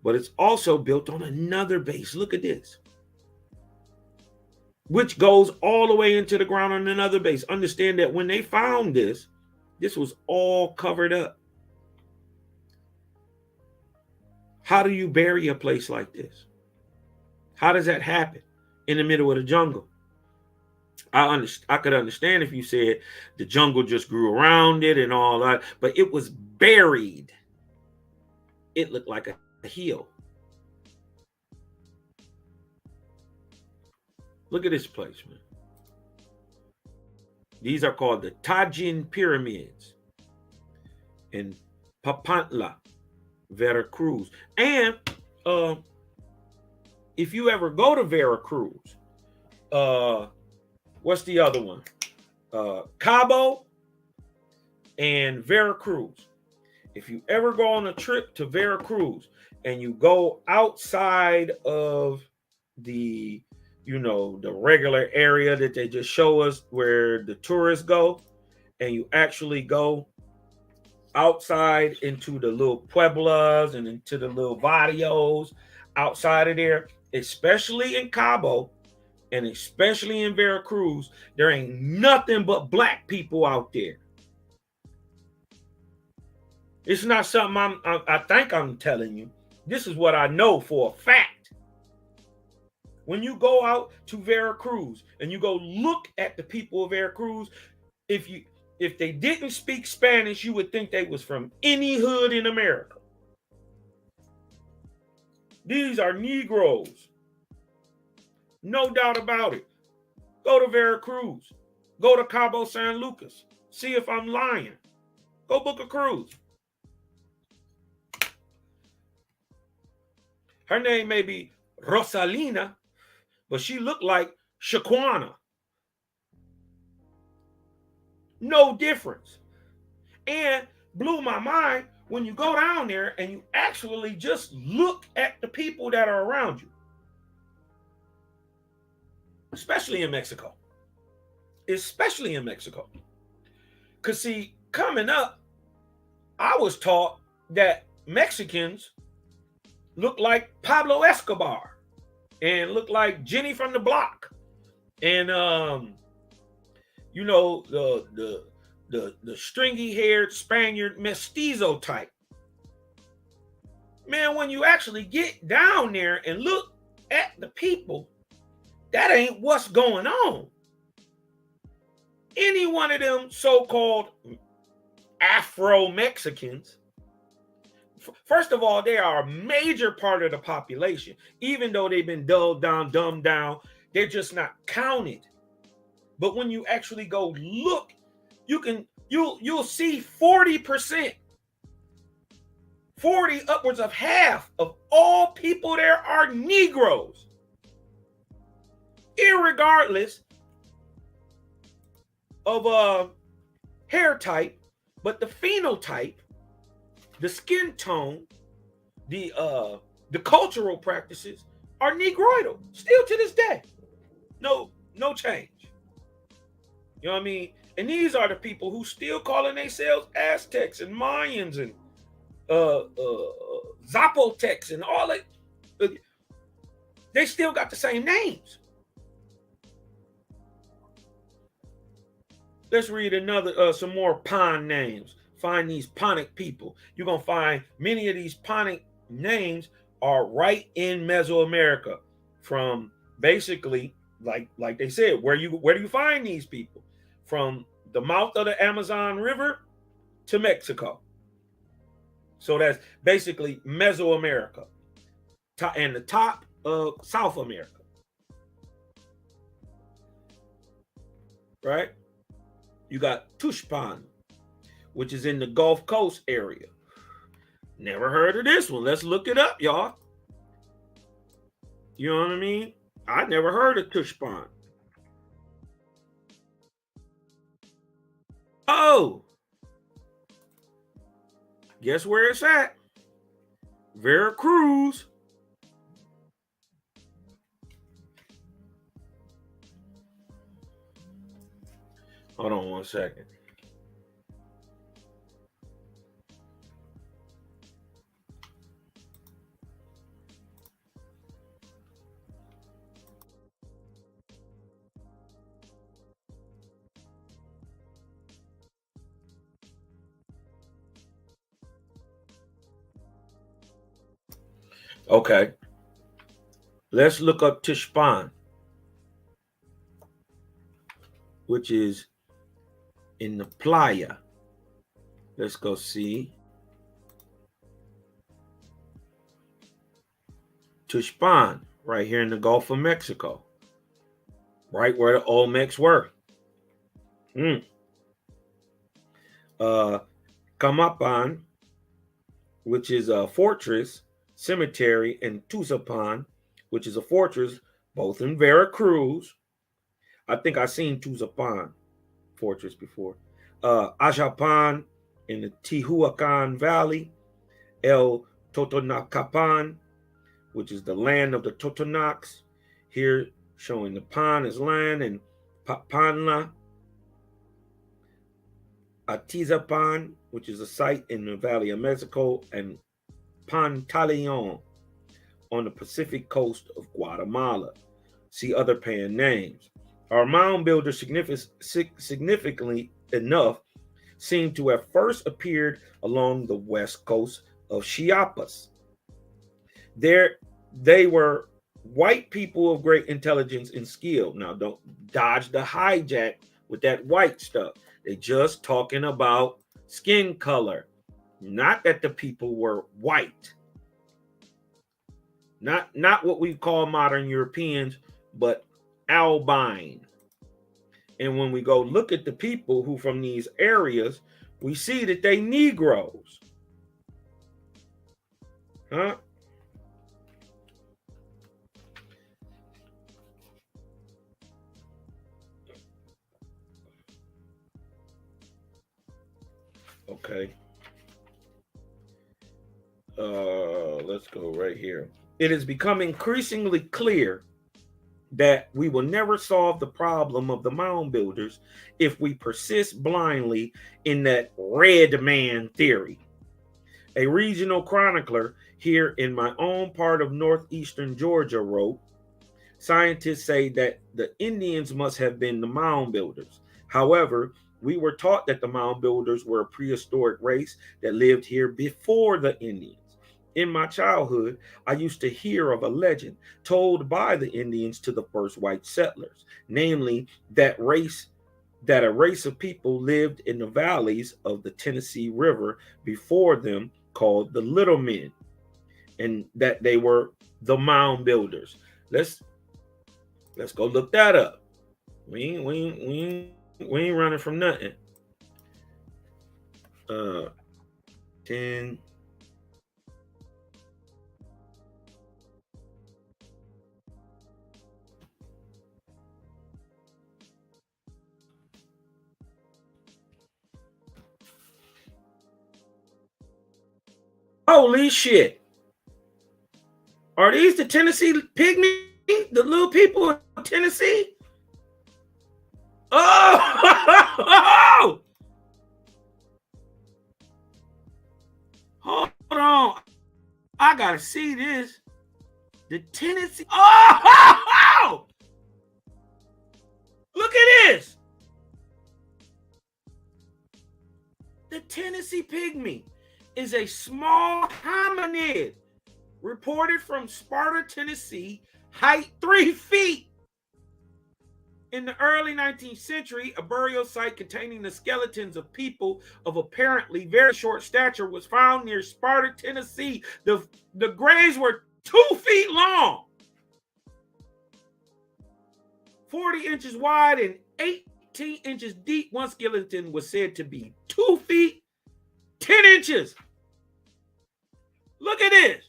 but it's also built on another base. Look at this, which goes all the way into the ground on another base. Understand that when they found this was all covered up. How do you bury a place like this? How does that happen in the middle of the jungle? I could understand if you said the jungle just grew around it and all that, but it was buried. It looked like a hill. Look at this place, man. These are called the Tajin Pyramids in Papantla, Veracruz. And if you ever go to Veracruz, what's the other one? Cabo and Veracruz. If you ever go on a trip to Veracruz and you go outside of the regular area that they just show us where the tourists go, and you actually go outside into the little pueblas and into the little barrios outside of there, especially in Cabo and especially in Veracruz, there ain't nothing but black people out there. It's not something I think I'm telling you. This is what I know for a fact. When you go out to Veracruz and you go look at the people of Veracruz, if they didn't speak Spanish, you would think they was from any hood in America. These are Negroes. No doubt about it. Go to Veracruz. Go to Cabo San Lucas. See if I'm lying. Go book a cruise. Her name may be Rosalina, but she looked like Shaquana. No difference. And blew my mind when you go down there and you actually just look at the people that are around you. Especially in Mexico. Especially in Mexico. Because see, coming up, I was taught that Mexicans look like Pablo Escobar and look like Jenny from the block. And you know, the stringy haired Spaniard mestizo type. Man, when you actually get down there and look at the people, that ain't what's going on. Any one of them so-called Afro-Mexicans, first of all, they are a major part of the population. Even though they've been dulled down, dumbed down, they're just not counted. But when you actually go look, you'll see 40%, 40, upwards of half of all people there are Negroes. Irregardless of hair type, but the phenotype, the skin tone, the cultural practices are Negroidal still to this day. No change. You know what I mean? And these are the people who still calling themselves Aztecs and Mayans and Zapotecs and all that. They still got the same names. Let's read another, some more Pon names. Find these Ponic people. You're gonna find many of these Ponic names are right in Mesoamerica, from basically, like they said, where do you find these people? From the mouth of the Amazon River to Mexico. So that's basically Mesoamerica, and the top of South America, right? You got Tuxpan, which is in the Gulf Coast area. Never heard of this one. Let's look it up, y'all. You know what I mean? I never heard of Tuxpan. Oh, guess where it's at? Veracruz. Hold on one second. Okay. Let's look up Tuxpan, which is in the playa. Let's go see. Tuxpan, right here in the Gulf of Mexico, right where the Olmecs were. Camapan, which is a fortress, cemetery, and Tuxpan, which is a fortress, both in Veracruz. I think I've seen Tuxpan fortress before. Ajapan in the Tehuacan Valley. El Totonacapan, which is the land of the Totonacs. Here showing the Pan as land, and Papanla. Atizapan, which is a site in the Valley of Mexico, and Pantaleon on the Pacific coast of Guatemala. See other Pan names. Our mound builders, significantly enough, seem to have first appeared along the west coast of Chiapas. There, they were white people of great intelligence and skill. Now, don't dodge the hijack with that white stuff. They're just talking about skin color, not that the people were white. Not what we call modern Europeans, but albine. And when we go look at the people who from these areas, we see that they Negroes. Huh? Okay. Let's go right here. It has become increasingly clear that we will never solve the problem of the mound builders if we persist blindly in that red man theory. A regional chronicler here in my own part of northeastern Georgia wrote, scientists say that the Indians must have been the mound builders. However, we were taught that the mound builders were a prehistoric race that lived here before the Indians. In my childhood, I used to hear of a legend told by the Indians to the first white settlers, namely that a race of people lived in the valleys of the Tennessee River before them called the Little Men, and that they were the mound builders. Let's go look that up. We ain't running from nothing. 10. Holy shit. Are these the Tennessee pygmy? The little people of Tennessee? Oh! Hold on. I gotta see this. The Tennessee. Oh! Look at this. The Tennessee pygmy is a small hominid reported from Sparta, Tennessee, height 3 feet. In the early 19th century, a burial site containing the skeletons of people of apparently very short stature was found near Sparta, Tennessee. The graves were 2 feet long, 40 inches wide, and 18 inches deep. One skeleton was said to be 2 feet, 10 inches. Look at this.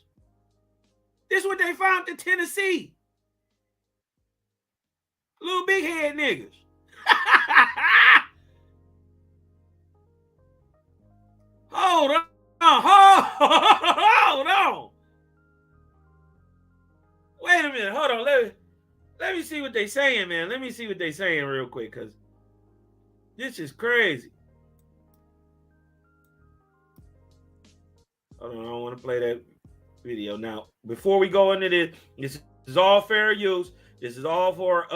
This is what they found in Tennessee. Little big head niggas. Hold on. Hold on. Wait a minute. Hold on. Let me see what they saying, man. Let me see what they saying real quick, because this is crazy. Hold on. I don't want to play that video. Now, before we go into this, this is all fair use. This is all for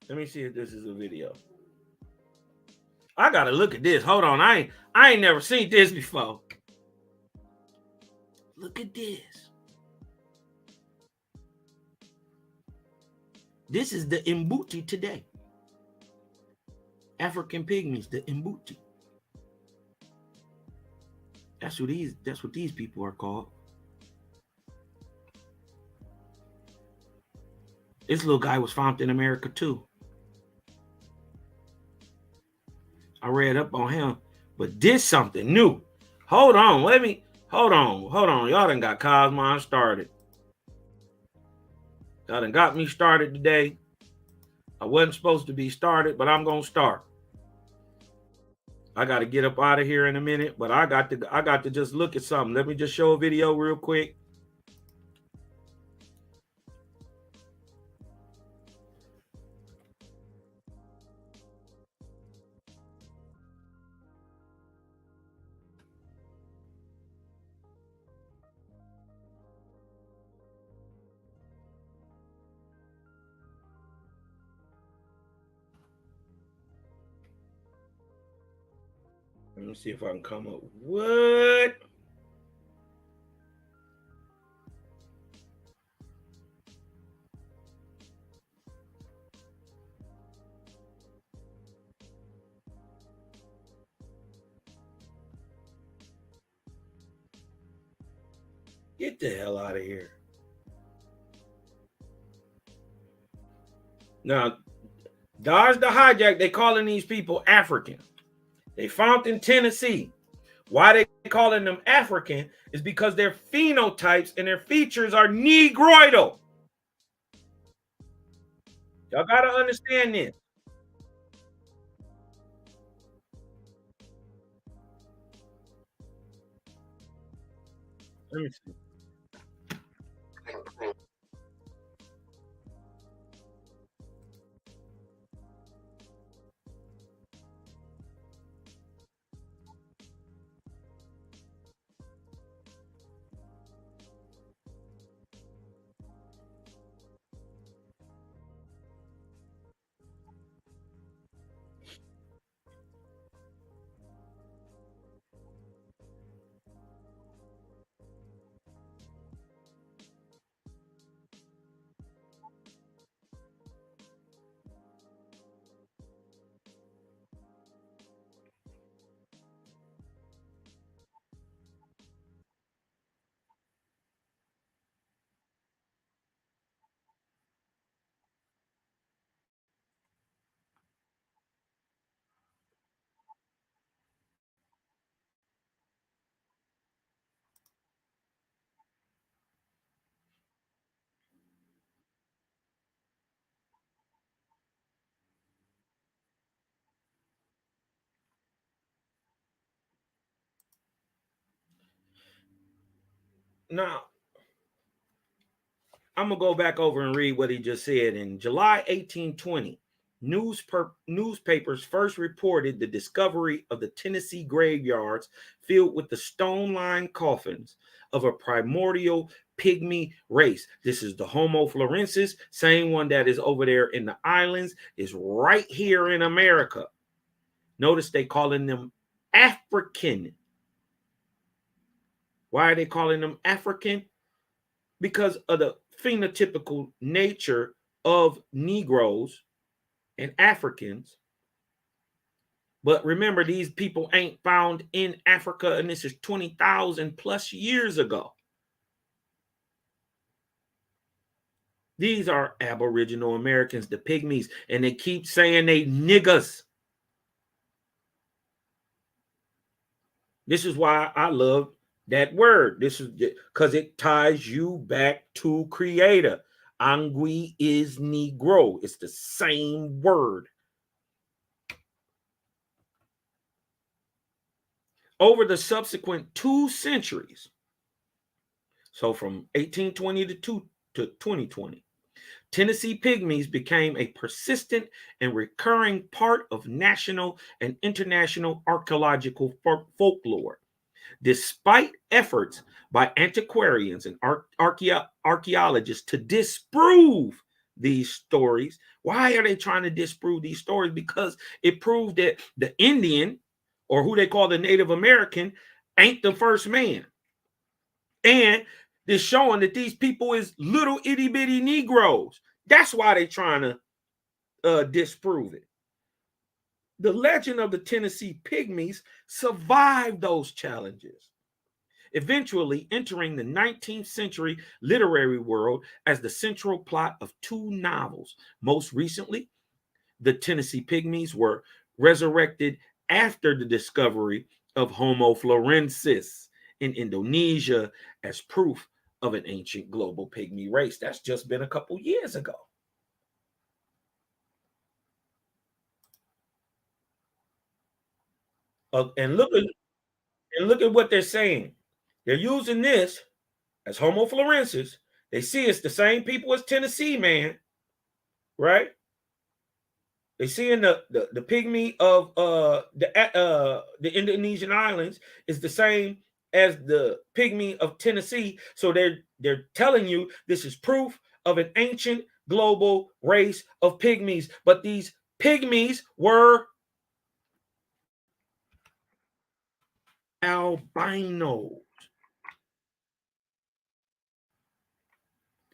let me see if this is a video. I gotta look at this. Hold on. I ain't never seen this before. Look at this. This is the Mbuti today. African pygmies, the Mbuti. That's what these people are called. This little guy was found in America too. I read up on him, but this something new. Hold on, hold on. Y'all done got Cosmon started. Y'all done got me started today. I wasn't supposed to be started, but I'm gonna start. I got to get up out of here in a minute, but I got to just look at something. Let me just show a video real quick. Let me see if I can come up. What? Get the hell out of here. Now, dodge the hijack. They calling these people African. They found in Tennessee. Why they calling them African is because their phenotypes and their features are negroidal. Y'all got to understand this. Let me see. Now, I'm going to go back over and read what he just said. In July 1820, newspapers first reported the discovery of the Tennessee graveyards filled with the stone-lined coffins of a primordial pygmy race. This is the Homo florensis, same one that is over there in the islands, is right here in America. Notice they calling them African. Why are they calling them African? Because of the phenotypical nature of Negroes and Africans. But remember, these people ain't found in Africa, and this is 20,000 plus years ago. These are Aboriginal Americans, the pygmies, and they keep saying they niggas. This is why I love that word. This is because it ties you back to Creator. Angui is Negro. It's the same word. Over the subsequent 2 centuries, so from 1820 to 2020, Tennessee pygmies became a persistent and recurring part of national and international archaeological folklore. Despite efforts by antiquarians and archaeologists to disprove these stories. Why are they trying to disprove these stories? Because it proved that the Indian, or who they call the Native American, ain't the first man. And they're showing that these people is little itty bitty Negroes. That's why they're trying to disprove it. The legend of the Tennessee pygmies survived those challenges, eventually entering the 19th century literary world as the central plot of 2 novels. Most recently, the Tennessee pygmies were resurrected after the discovery of Homo florensis in Indonesia as proof of an ancient global pygmy race. That's just been a couple years ago. And look at what they're saying. They're using this as Homo florensis. They see it's the same people as Tennessee, man, right? They see in the pygmy of the Indonesian islands is the same as the pygmy of Tennessee. So they're telling you this is proof of an ancient global race of pygmies. But these pygmies were albino.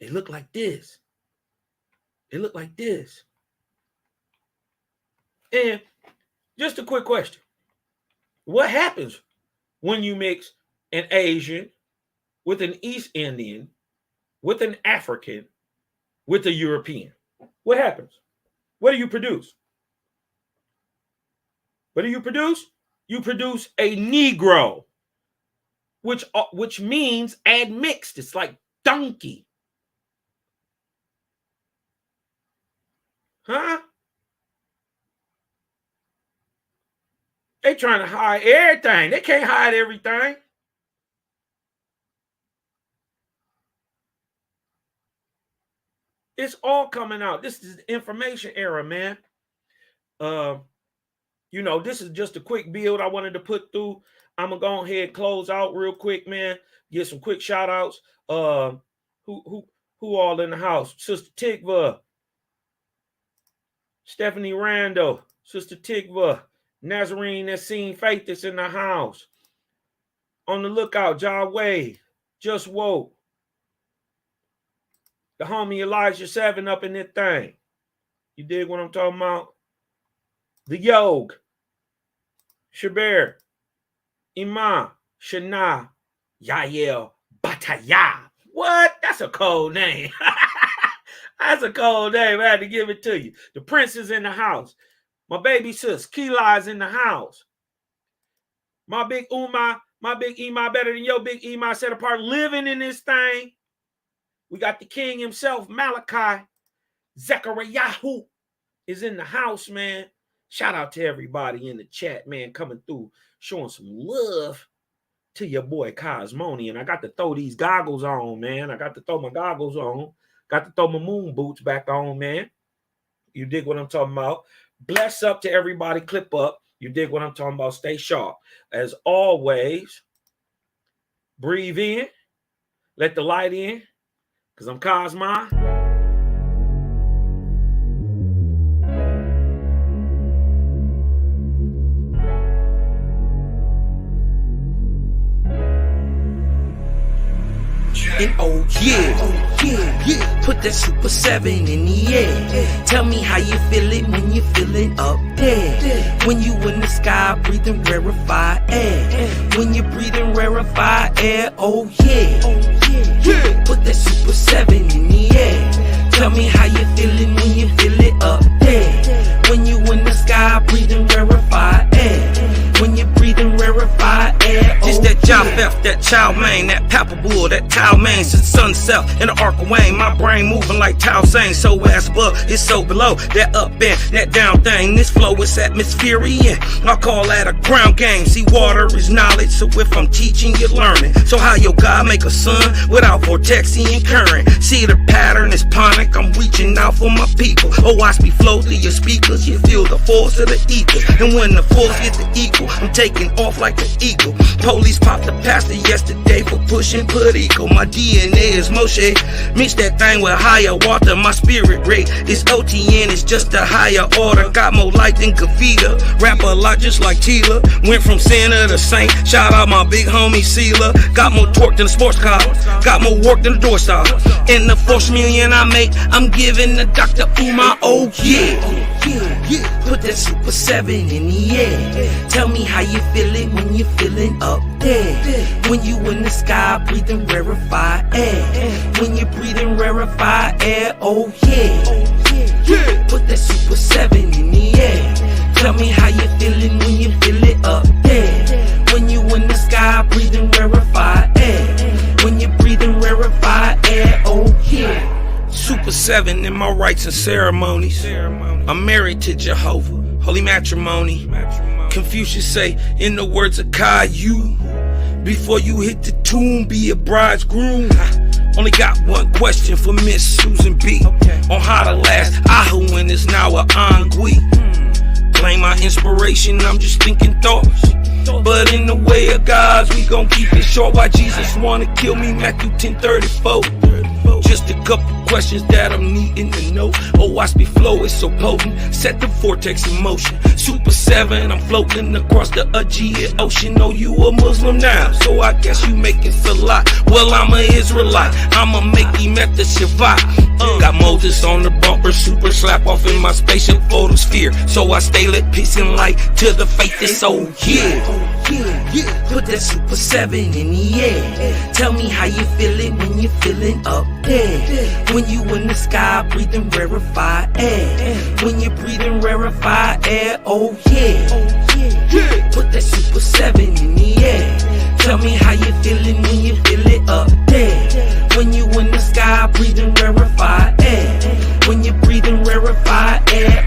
They look like this. They look like this. And just a quick question. What happens when you mix an Asian with an East Indian, with an African, with a European? What happens? What do you produce? What do you produce? You produce a Negro, which means admixed. It's like donkey. Huh? They trying to hide everything. They can't hide everything. It's all coming out. This is the information era, man. This is just a quick build I wanted to put through. I'm gonna go ahead and close out real quick, man. Get some quick shout outs. Who all in the house? Sister Tikva, Stephanie Randall, Sister Tikva, Nazarene that's seen faith that's in the house. On the lookout, John Wade, just woke. The homie Elijah 7 up in that thing. You dig what I'm talking about? The Yog, Shabir, Imam, Shana, Yael, Bataya. What? That's a cold name. That's a cold name. I had to give it to you. The Prince is in the house. My baby sis, Kila, is in the house. My big Uma, my big Ima, better than your big Ima, set apart, living in this thing. We got the king himself, Malachi. Zechariah is in the house, man. Shout out to everybody in the chat, man, coming through, showing some love. to your boy Cosmoni, and I got to throw these goggles on, man. I got to throw my goggles on. Got to throw my moon boots back on, man. You dig what I'm talking about? Bless up to everybody. Clip up. You dig what I'm talking about? Stay sharp. As always, breathe in. Let the light in. Because I'm Cosmo. And oh yeah, put that Super 7 in the air. Tell me how you feeling when you're feeling up there. When you in the sky breathing rarefied air. When you're breathing rarefied air, oh yeah. Put that Super 7 in the air. Tell me how you feeling when you feel it up there. When you in the sky breathing rarefied air. When you're breathing rarefied air, oh, it's that jehovih, that chow mein, that palpable, that tau mein. Since sunset in the arc of Wayne, my brain moving like Tao Sang. So as above, it's so below. That up and that down thing. This flow is atmospheric. I call that a ground game. See, water is knowledge, so if I'm teaching, you're learning. So how your God make a sun without vortexing and current? See the pattern is panic. I'm reaching out for my people. Oh, watch me flow through your speakers. You feel the force of the ether, and when the force hit the equal, I'm taking off like an eagle. Police popped the pastor yesterday for pushing put equal. My DNA is Moshe. Mix that thing with higher water. My spirit rate is OTN. It's just a higher order. Got more light than Kavita. Rap a lot just like Tila. Went from sinner to saint. Shout out my big homie Sela. Got more torque than a sports car. Got more work than a door star. In the 4 million I make, I'm giving the Dr. Umar. Oh yeah. Put that Super 7 in the air. Tell me how you feeling when you're feeling up there. When you in the sky breathing rarefied air. When you're breathing rarefied air, oh yeah. Put that Super 7 in the air. Tell me how you feeling when you feel it up there. When you in the sky breathing rarefied air. When you're breathing rarefied air, oh yeah. Super 7 in my rites and ceremonies. I'm married to Jehovah, holy matrimony. Confucius say, in the words of Caillou, before you hit the tomb, be a bridegroom. Only got one question for Miss Susan B. On how to last Ahuin is now a Angui. Claim my inspiration, I'm just thinking thoughts. But in the way of God's, we gon' keep it short. Why Jesus wanna kill me, Matthew 10:34. Just a couple questions that I'm needing to know. Oh, watch me flow, it's so potent. Set the vortex in motion. Super 7, I'm floating across the Aegean Ocean. Oh, you a Muslim now, so I guess you making salat. Well, I'm an Israelite, I'ma make him at the Shabbat. Got Moses on the bumper, super slap off in my spaceship photosphere. So I stay lit, peace and light to the faith, it's so yeah. Put that Super 7 in the air. Tell me how you feeling when you're feeling up there. When you in the sky breathing rarefied air. When you're breathing rarefied air, oh yeah. Put that Super 7 in the air. Tell me how you feeling when you feel it up there. When you in the sky breathing rarefied air. When you're breathing rarefied air,